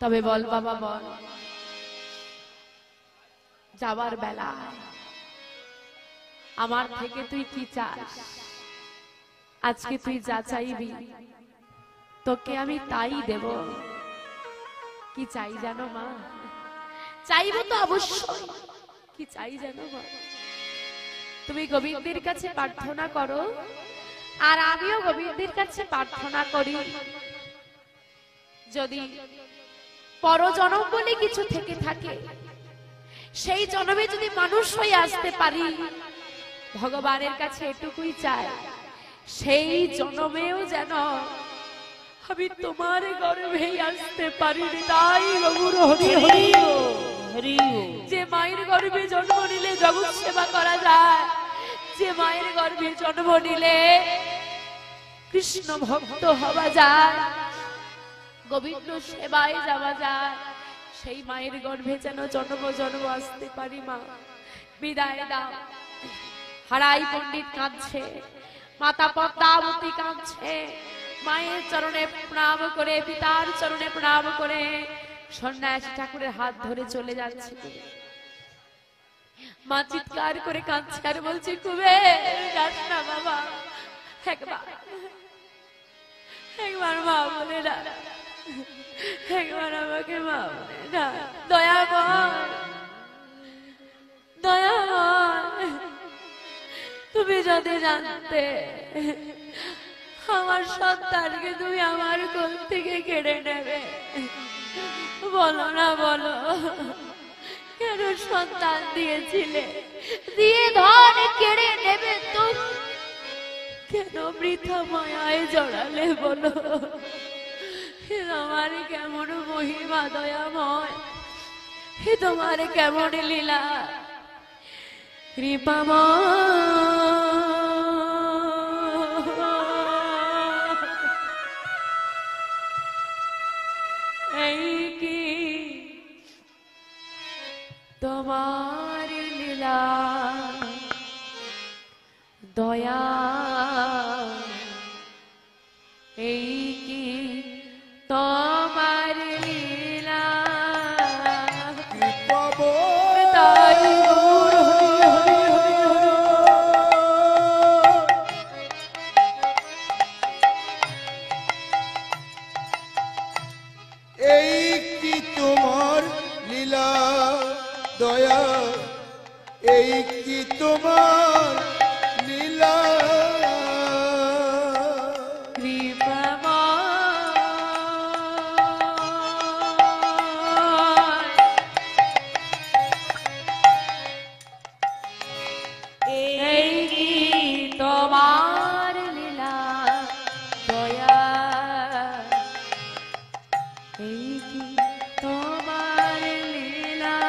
তবে বল বাবা বল, যাবার বেলা আমার থেকে তুই কি চাস? আজকে তুই যা চাইবি তোকে আমি তাই দেব। কি চাই জানো মা? চাইবো তো অবশ্যই। কি চাই জানো মা? তুমি গোবিন্দের কাছে প্রার্থনা করো, আর আমিও গোবিন্দের কাছে প্রার্থনা করি, যদি পরজনম বলে কিছু থেকে থাকে, সেই জন্মে যদি মানুষ হয়ে আসতে পারি, ভগবানের কাছে এটুকুই চাই, সেই জন্মেও যেন আমি তোমার গর্ভে আসতে পারি। তাই গৌর হরি হরি হরি। যে মায়ের গর্ভে জন্ম নিলে জগৎ সেবা করা যায়, যে মায়ের গর্ভে জন্ম নিলে কৃষ্ণ ভক্ত হওয়া যায়, গোবিন্দ সেবায় যাওয়া যায়, সেই মায়ের গর্ভে যেন জন্ম জন্ম আসতে পারি মা। বিদায় দাও। হারাই পণ্ডিত কাঁদছে, মাতা পদ্মাবতী কাঁদছে, মায়ের চরণে প্রণাম করে, পিতার চরণে প্রণাম করে সন্ন্যাসী ঠাকুরের হাত ধরে চলে যাচ্ছে। মা চিৎকার করে কাঁদছে আর বলছে, কুবের যাস না বাবা, একবার একবার মা বলে না, একবার আমাকে মা বলে না, দয়াময় দয়াময়। তুমি যদি জানতে আমার সন্তানকে তুমি আমার কোল থেকে কেড়ে নেবে, বলো না বলো, কেন সন্তান দিয়েছিলে, দিয়ে ধন কেড়ে নেবে তো কেন বৃথা মায়ায় জড়ালে বলো? তোমার কেমন মহিমা দয়াময়, তোমার কেমন লীলা কৃপাময়। এই কি তোমার লীলা দয়া, এই কি তোমার লীলা, তাই গৌর হরি হরি হরি। এই কি তোমার লীলা দয়া, এই কি তোমার লীলা এই কি তোমার লীলা দয়া, এই কি তোমার লীলা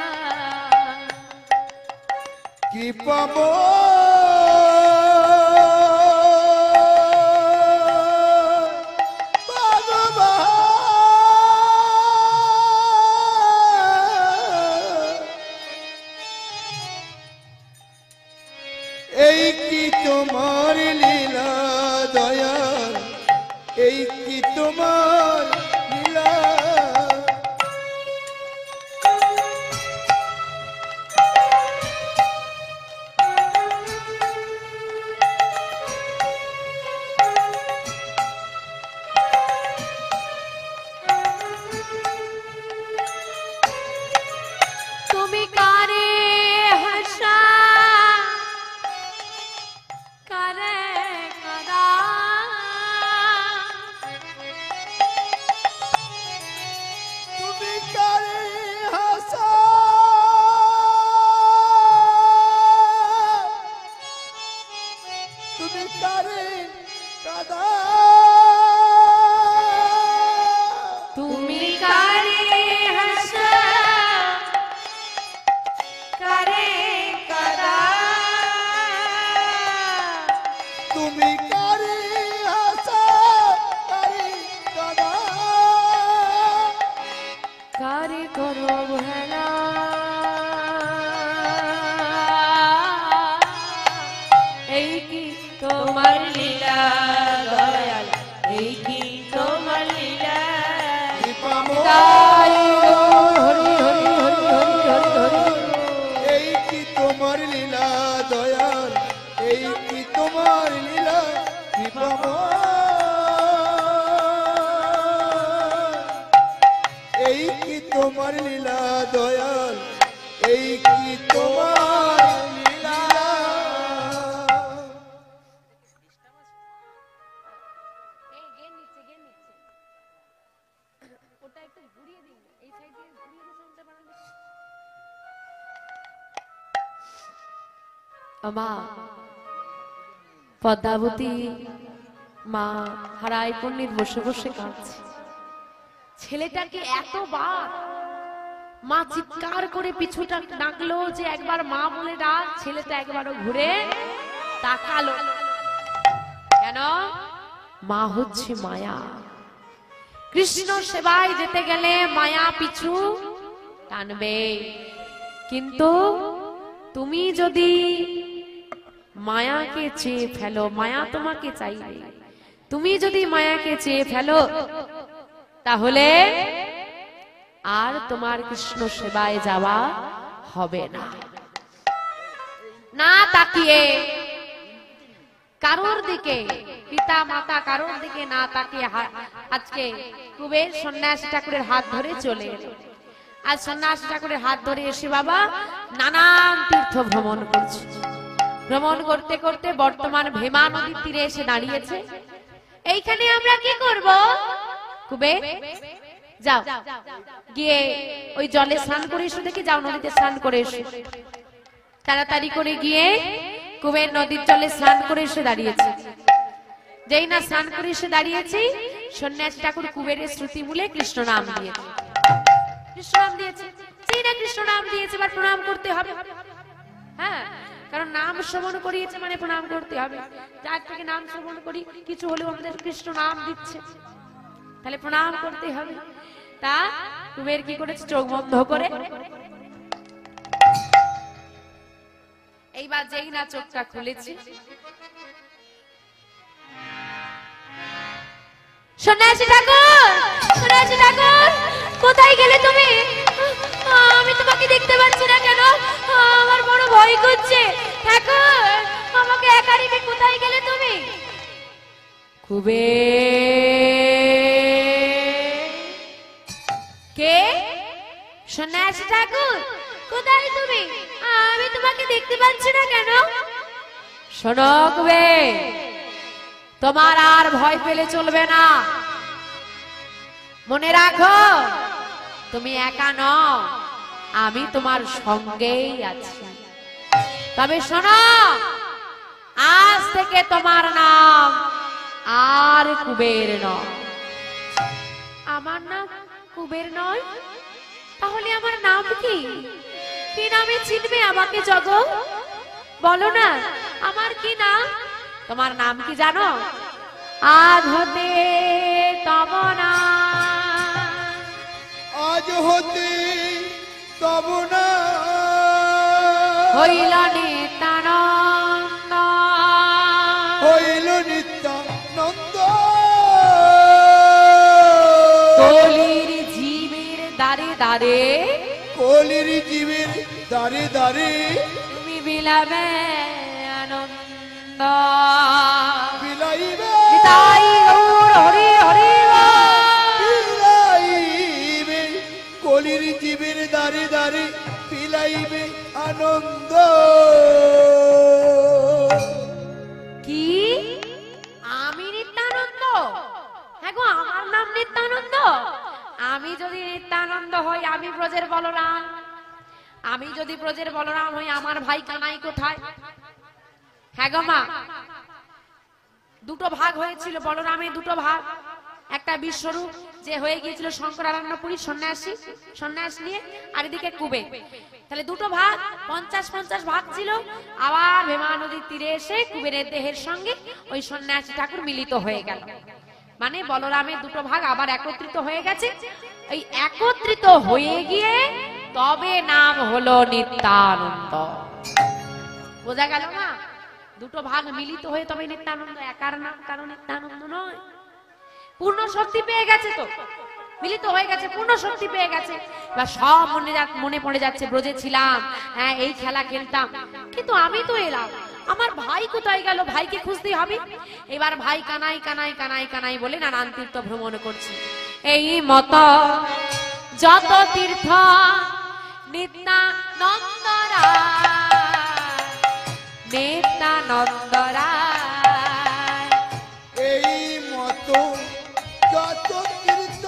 এই কি তোমার লীলা দয়া, এই কি তোমার লীলা। তোমার লীলা দয়াল এই কি তোমার লীলা কৃপাময় হরি হরি হরি হরি হরি হরি এই কি তোমার লীলা দয়াল এই কি তোমার লীলা কৃপাময় এই কি তোমার লীলা দয়াল এই কি তোমার লীলা ওটা একটু ঘুরিয়ে দিন, এই সাইড দিয়ে ঘুরিয়ে দিয়ে শুনতে পারেন। মা পদ্মাবতী মা হারাই পণ্ডিত বসে বসে কাঁদছে। ছেলেটাকে এতবার মা চিৎকার করে পিছুটা ডাকলো যে একবার মা বলে ডাক, ছেলেটা একবারও ঘুরে তাকালো। কেন? মা হচ্ছে মায়া। কৃষ্ণ সেবায় যেতে গেলে মায়া পিছু টানবে, কিন্তু তুমি যদি মায়াকে চেয়ে ফেলো, মায়া তোমাকে চাইবে। তুমি যদি মায়াকে চেয়ে ফেলো তাহলে আর তোমার কৃষ্ণ সেবায় যাওয়া হবে না। না তাকিয়ে কারোর দিকে, পিতা মাতা কারোর দিকে না তাকিয়ে আজকে কুবের সন্ন্যাসী ঠাকুরের হাত ধরে চলে এলো। আজ সন্ন্যাসী ঠাকুরের হাত ধরে এসে বাবা নানান তীর্থ ভ্রমণ করছে। ভ্রমণ করতে করতে বর্তমান ভীমা নদীর তীরে এসে দাঁড়িয়েছে। এইখানে আমরা কি করব? কুবের যাও, গিয়ে ওই জলে স্নান করে এসো। দেখি যাও, নদীতে স্নান করে এসো। তাড়াতাড়ি করে গিয়ে কুবের নদীর জলে স্নান করে এসে দাঁড়িয়েছে। যেই না স্নান করে এসে দাঁড়িয়েছি, সন্ন্যাসী ঠাকুর কুবেরের শ্রুতি বলে কৃষ্ণ নাম দিয়েছে। কৃষ্ণ নাম দিয়েছে, যেই না কৃষ্ণ নাম দিয়েছে এবার প্রণাম করতে হবে। হ্যাঁ, কারণ নাম শ্রবণ করিয়েছে মানে প্রণাম করতে হবে। যার থেকে নাম শ্রবণ করি কিছু হলেও আমাদের কৃষ্ণ নাম দিচ্ছে, তাহলে প্রণাম করতে হবে। তা কুবের কি করেছে? চোখ বন্ধ করে এইবার যেই না চোখটা খুলেছে, সন্ন্যাসী ঠাকুর, সন্ন্যাসী ঠাকুর কোথায় গেলে তুমি? আমি তোমাকে দেখতে পাচ্ছি না কেন? আমার বড় ভয় করছে ঠাকুর, আমাকে একা রেখে কোথায় গেলে তুমি? কে? সন্ন্যাসী ঠাকুর কোথায় তুমি? আমি তোমাকে দেখতে পাচ্ছি না কেন? শোনো কুবের, তোমার আর ভয় পেলে চলবে না। মনে রাখো তুমি একা নও, আমি তোমার সঙ্গেই আছি। তবে শোনো, আজ থেকে তোমার নাম আর কুবের নয়। আমার নাম কুবের নয়? তাহলে আমার নাম কি? কি নামে চিনবে আমাকে জগৎ? বলো না, আমার কি নাম? তোমার নাম কি জানো? আজ হতে তব না, আজ হতে তব না হইল নিত্যানন্দ, হইল নিত্যানন্দ। কলির জীবের দারে দারে, কলির জীবের দারে দারে তুমি বিলাবে আনন্দ। বিলাইবে নিতাই গৌর হরি হরি বিলাইবে, কলির জীবের দারে দারে বিলাইবে আনন্দ। কি? আমি নিত্যানন্দ? হ্যাঁ গো, আমার নাম নিত্যানন্দ। আমি যদি নিত্যানন্দ হই, আমি ব্রজের বলরাম। আমি যদি ব্রজের বলরাম হই, আমার ভাই কানাই কোথায়? হ্যাঁ গো মা, দুটো ভাগ হয়েছিল বলরামের, দুটো ভাগ। একটা বিশ্বরূপ যে হয়ে গিয়েছিল শঙ্করারণ্যপুরী সন্ন্যাসী, সন্ন্যাস নিয়ে, আর এদিকে কুবের। তাহলে দুটো ভাগ, 50-50 ভাগ ছিল। আবার ভীমা নদীর তীরে এসে কুবেরের দেহের সঙ্গে ওই সন্ন্যাসী ঠাকুর মিলিত হয়ে গেল। মানে বলরামের দুটো ভাগ আবার একত্রিত হয়ে গেছে। এই একত্রিত হয়ে গিয়ে তবে নাম হলো নিত্যানন্দ। বোঝা গেল না? দুটো ভাগ মিলিত হয়ে তবে নিত্যানন্দ, একার নাম কারণ নিত্যানন্দ নয়। পূর্ণ শক্তি পেয়ে গেছে তো, মিলিত হয়ে গেছে, পূর্ণ শক্তি পেয়ে গেছে। এবার সব মনে পড়ে যাচ্ছে, ব্রজে ছিলাম, হ্যাঁ এই খেলা খেলতাম, কিন্তু আমি তো এলাম, আমার ভাই কোথায় গেল, ভাইকে খুঁজতে হবে। এবার ভাই কানাই কানাই কানাই কানাই বলে নানান তীর্থ ভ্রমণ করছে। এই মত যত তীর্থ নিত্যানন্দ রায়, নিত্যানন্দ রায়, এই মতো যত তীর্থ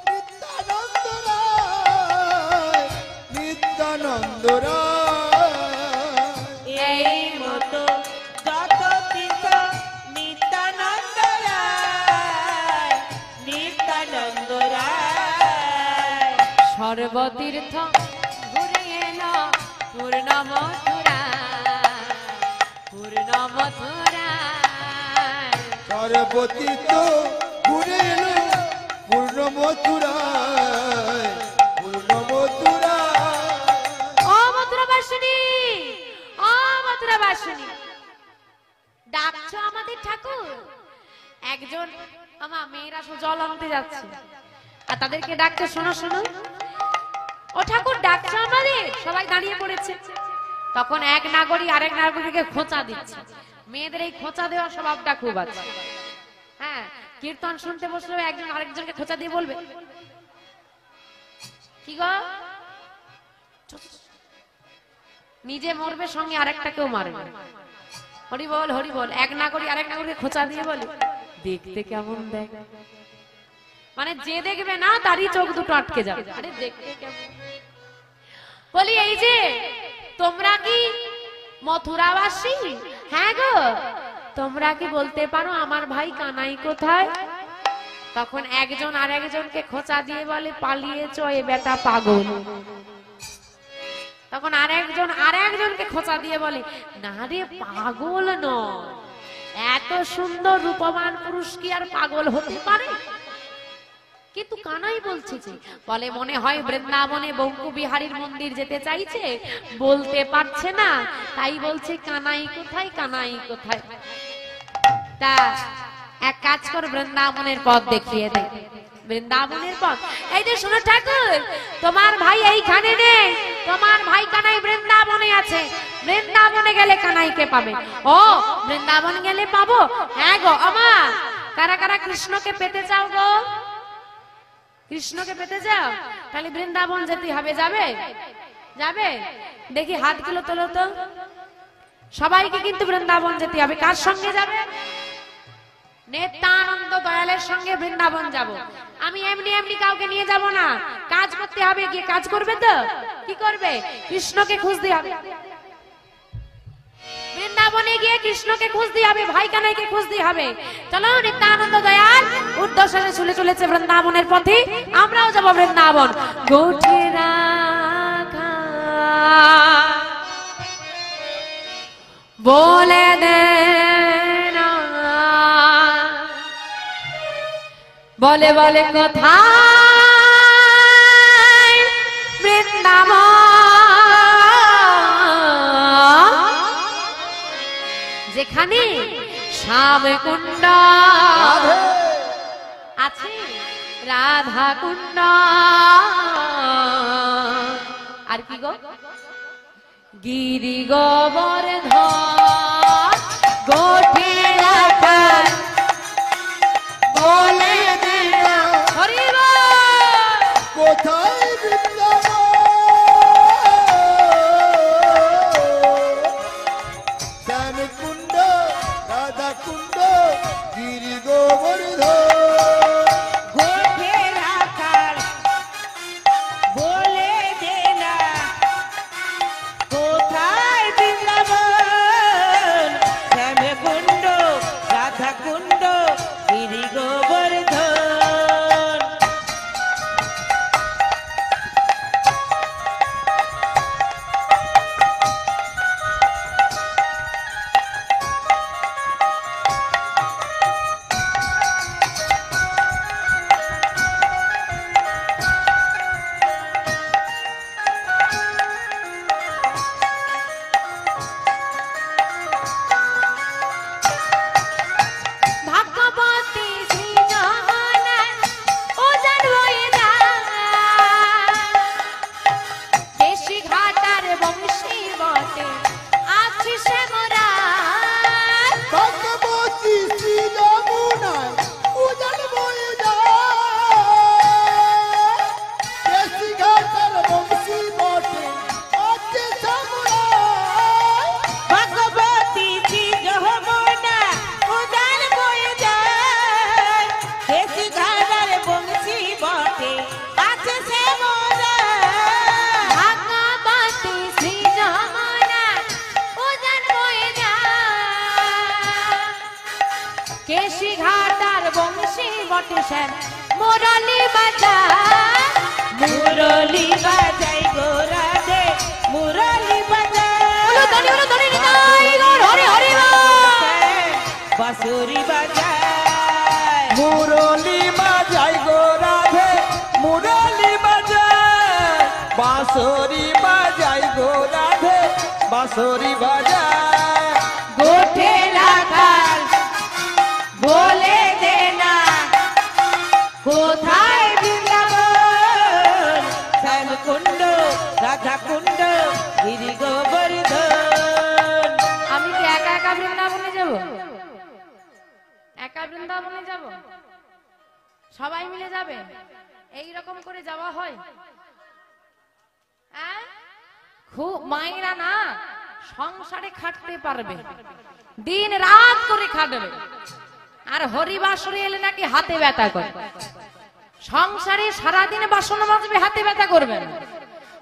নিত্যানন্দ রায়, নিত্যানন্দ রায়, এই মতো যত তীর্থ নিত্যানন্দ রায়, নিত্যানন্দ রায়, সর্বতীর্থ ঘুরে এলো পূর্ণ মথুরা, পূর্ণ মথুরা, সর্বতীর্থ ঘুরে এলো পূর্ণ মথুরায়, পূর্ণ মথুরায়। ও মথুরাবাসিনী, ও মথুরাবাসিনী, ডাকছো আমাদের ঠাকুর? একজন আমার মেয়েরা সব জল আনতে যাচ্ছে আর তাদেরকে ডাকছে, শোনো শোনো, ও ঠাকুর ডাকছো আমাদের? সবাই দাঁড়িয়ে পড়েছে। তখন এক নাগরিক আরেক নাগরিককে খোঁচা দিচ্ছে। মেয়েদের এই খোঁচা দেওয়ার স্বভাবটা খুব আছে। হ্যাঁ, কীর্তন শুনতে বসলেও একজন আরেকজনকে খোঁচা দিয়ে বলবে, কি গো, নিজে মরবে, সঙ্গে আরেকটাকেও মারবে। হরি বল হরি বল। এক নাগরিক আরেক নাগরিককে খোঁচা দিয়ে বলে, দেখতে কেমন দেখ, মানে যে দেখবে না তারই চোখ দুটো আটকে যাবে। আরে দেখতে কেমন। বলি, এই যে তোমরা কি মথুরাবাসী? হ্যাঁ গো। তোমরা কি বলতে পারো আমার ভাই কানাই কোথায়? তখন একজন আর একজনকে খোঁচা দিয়ে বলে, পালিয়েছো এ বেটা পাগল। তখন আরেকজন আর একজনকে খোঁচা দিয়ে বলে, না রে পাগল নয়, এত সুন্দর রূপবান পুরুষ কি আর পাগল হতে পারে? কিন্তু কানাই বলছে যে, বলে মনে হয় বৃন্দাবনে বঙ্কু বিহারীর মন্দির যেতে চাইছে, বলতে পারছে না, তাই বলছে কানাই কোথায়, কানাই কোথায়। তা এক কাজ কর, বৃন্দাবনের পথ দেখিয়ে দে, বৃন্দাবনের পথ। এই যে শোনো ঠাকুর, তোমার ভাই এইখানে নেই, তোমার ভাই কানাই বৃন্দাবনে আছে, বৃন্দাবনে গেলে কানাইকে পাবে। ও, বৃন্দাবন গেলে পাবো? হ্যাঁ গো। আমার কারা কারা কৃষ্ণকে পেতে চাও গো? কৃষ্ণকে পেতে চাও? তাহলে বৃন্দাবন যেতে হবে। যাবে? যাবে? দেখি হাতগুলো তোলো তো। সবাইকে কিন্তু বৃন্দাবন যেতে হবে। কার সঙ্গে যাবে? নিত্যানন্দ দয়ালের সঙ্গে বৃন্দাবন যাব। আমি এমনি এমনি কাউকে নিয়ে যাব না, কাজ করতে হবে। গিয়ে কাজ করবে তো? কি করবে? কৃষ্ণকে খুঁজতে হবে। বৃন্দাবনে গিয়ে কৃষ্ণকে খুঁজতে হবে, ভাই কানাইকে খুঁজতে হবে। চলো, নিত্যানন্দ দয়াল উদ্দেশ্যে চলে চলেছে বৃন্দাবনের পথে, আমরাও যাব বৃন্দাবন। গোঠে রাখা বলে দে না, বলে বলে কোথায় বৃন্দাবন, যেখানে শ্যাম কুণ্ড আছে, রাধা কুণ্ড, আর কি গো, গিরি গোবর্ধন গোঠে রাখা বলে দে না। হরি বল। কোথায় বৃন্দাবন, শ্যাম কুণ্ড, রাধা কুণ্ড, গিরি গোবর্ধন। গোঠে রাখার বলে দে না, কোথায় বৃন্দাবন, শ্যাম কুণ্ড, রাধা কুণ্ড, গিরি গোবর্ধন। কেশি ঘাট আর বংশী বটে শ্যাম মুরলি বাজায় মুরলি বাজাই গো রাধে মুরলি বাজাই উলু ধনি নিতাই গৌর হরি হরি বল বাঁশুরি বাজাই মুরলি বাজাই গো রাধে মুরলি বাজায় বাঁশরি বাজাই গো রাধে বাঁশরি বাজায় গোঠে রাখাল বলে দে না কোথায় বৃন্দাবন শ্যাম কুণ্ড রাধা কুণ্ড গিরি গোবর্ধন আমি কি একা একা বৃন্দাবনে যাব? একা বৃন্দাবনে যাব? সবাই মিলে যাবে? এই রকম করে যাওয়া হয়? হ্যাঁ? খুব মায়েরা না সংসারে খাটতে পারবে, দিন রাত করে খাটবে, আর হরিবাসরে এলে নাকি হাতে ব্যথা করে। সংসারে সারাদিন বাসন মাজবে, হাতে ব্যথা করবে না,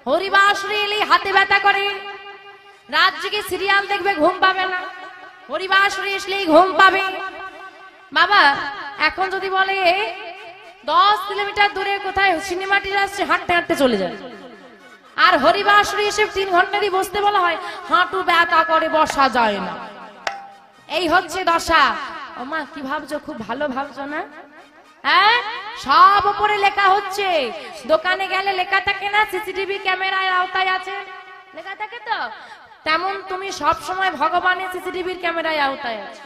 হরিবাসরে এলে হাতে ব্যথা করে। রাত জেগে সিরিয়াল দেখবে, ঘুম পাবে না, হরিবাসরে আসলেই ঘুম পাবে। বাবা এখন যদি বলে 10 কিলোমিটার দূরে কোথায় সিনেমাটি আসছে, হাঁটতে হাঁটতে চলে যায়, আর হরিবাসরে এসে 3 ঘন্টা দিয়ে বসতে বলা হয়, হাঁটু ব্যথা করে, বসা যায় না। এই হচ্ছে দশা। ও মা কি ভাবছো? খুব ভালো ভাবছো না? হ্যাঁ, সব উপরে লেখা হচ্ছে। দোকানে গেলে লেখা থাকে না সিসিটিভি ক্যামেরার আওতায় আছে, লেখা থাকে তো। তেমন তুমি সব সময় ভগবানের সিসিটিভির ক্যামেরায় আওতায় আছে।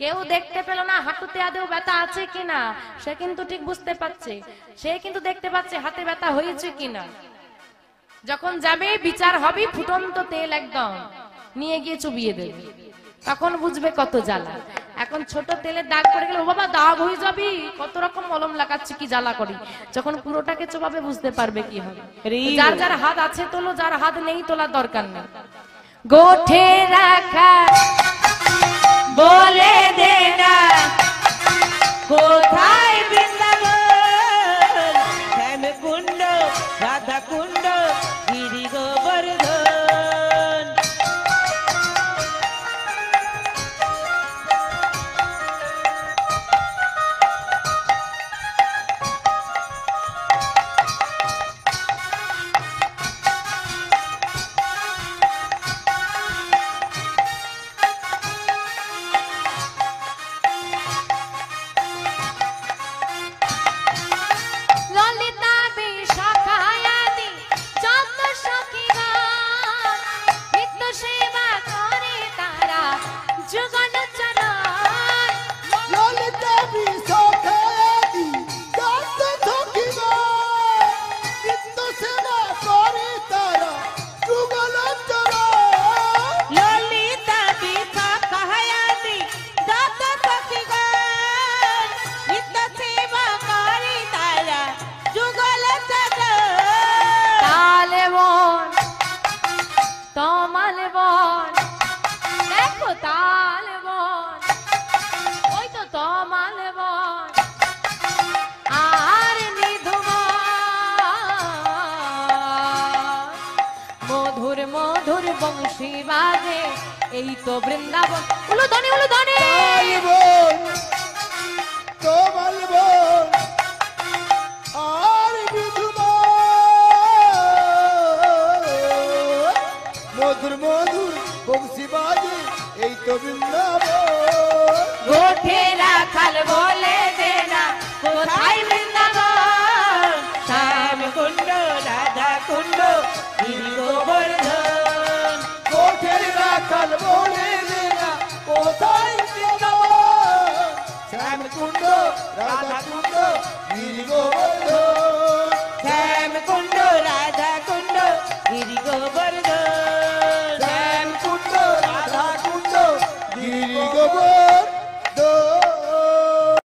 কেউ দেখতে পেল না হাঁটুতে আদৌ ব্যথা আছে কিনা, সে কিন্তু ঠিক বুঝতে পারছে, সে কিন্তু দেখতে পাচ্ছে হাতে ব্যথা হয়েছে কিনা। যখন যাবে বিচার হবে, ফুটন্ত তেল একদম নিয়ে গিয়ে চুবিয়ে দেবে, তখন বুঝবে কত জ্বালা। এখন ছোট তেলের দাগ পড়ে গেলে ও বাবা দাগ হয়ে যাবি, কত রকম মলম লাগাচ্ছি, কি জ্বালা করি। যখন পুরোটাকে চোবাবে বুঝতে পারবে কি হবে। যার যার হাত আছে তোলো, যার হাত নেই তোলার দরকার নেই। গোঠে রাখা বলে দে না কোথায় বৃন্দাবন শ্যাম কুণ্ড রাধা কুণ্ড গিরি গোবর্ধন ললিতা বিশাখায়াদি যত সখীগণ নিত্য সেবা করে তারা যুগল চরণ। ললিতা বিশাখায়াদি যত সখীগণ নিত্য সেবা করে তারা যুগল চরণ। ললিতা বিশাখায়াদি যত সখীগণ নিত্য সেবা করে তারা যুগল চরণ। তালে বন তমাল বন, দেখো তাল বন, ওই তো তমাল বন আর নিধুবন। মধুর মধুর বংশী বাজে, এই তো বৃন্দাবন। উলু ধনি উলু ধনি। বল তোমাল বল আর বিধুবন। মধুর মধুর বংশী বাজে, এই তো বৃন্দাবন। গোঠে রাখাল বলে দে না কোথায় বৃন্দাবন শ্যাম কুণ্ড রাধা কুণ্ড গিরি গোবর্ধন। কোঠের রাখাল বলে দে না কোথায় বৃন্দাবন শ্যাম কুণ্ড রাধা কুণ্ড গিরি গোবর্ধন। শ্যাম কুণ্ড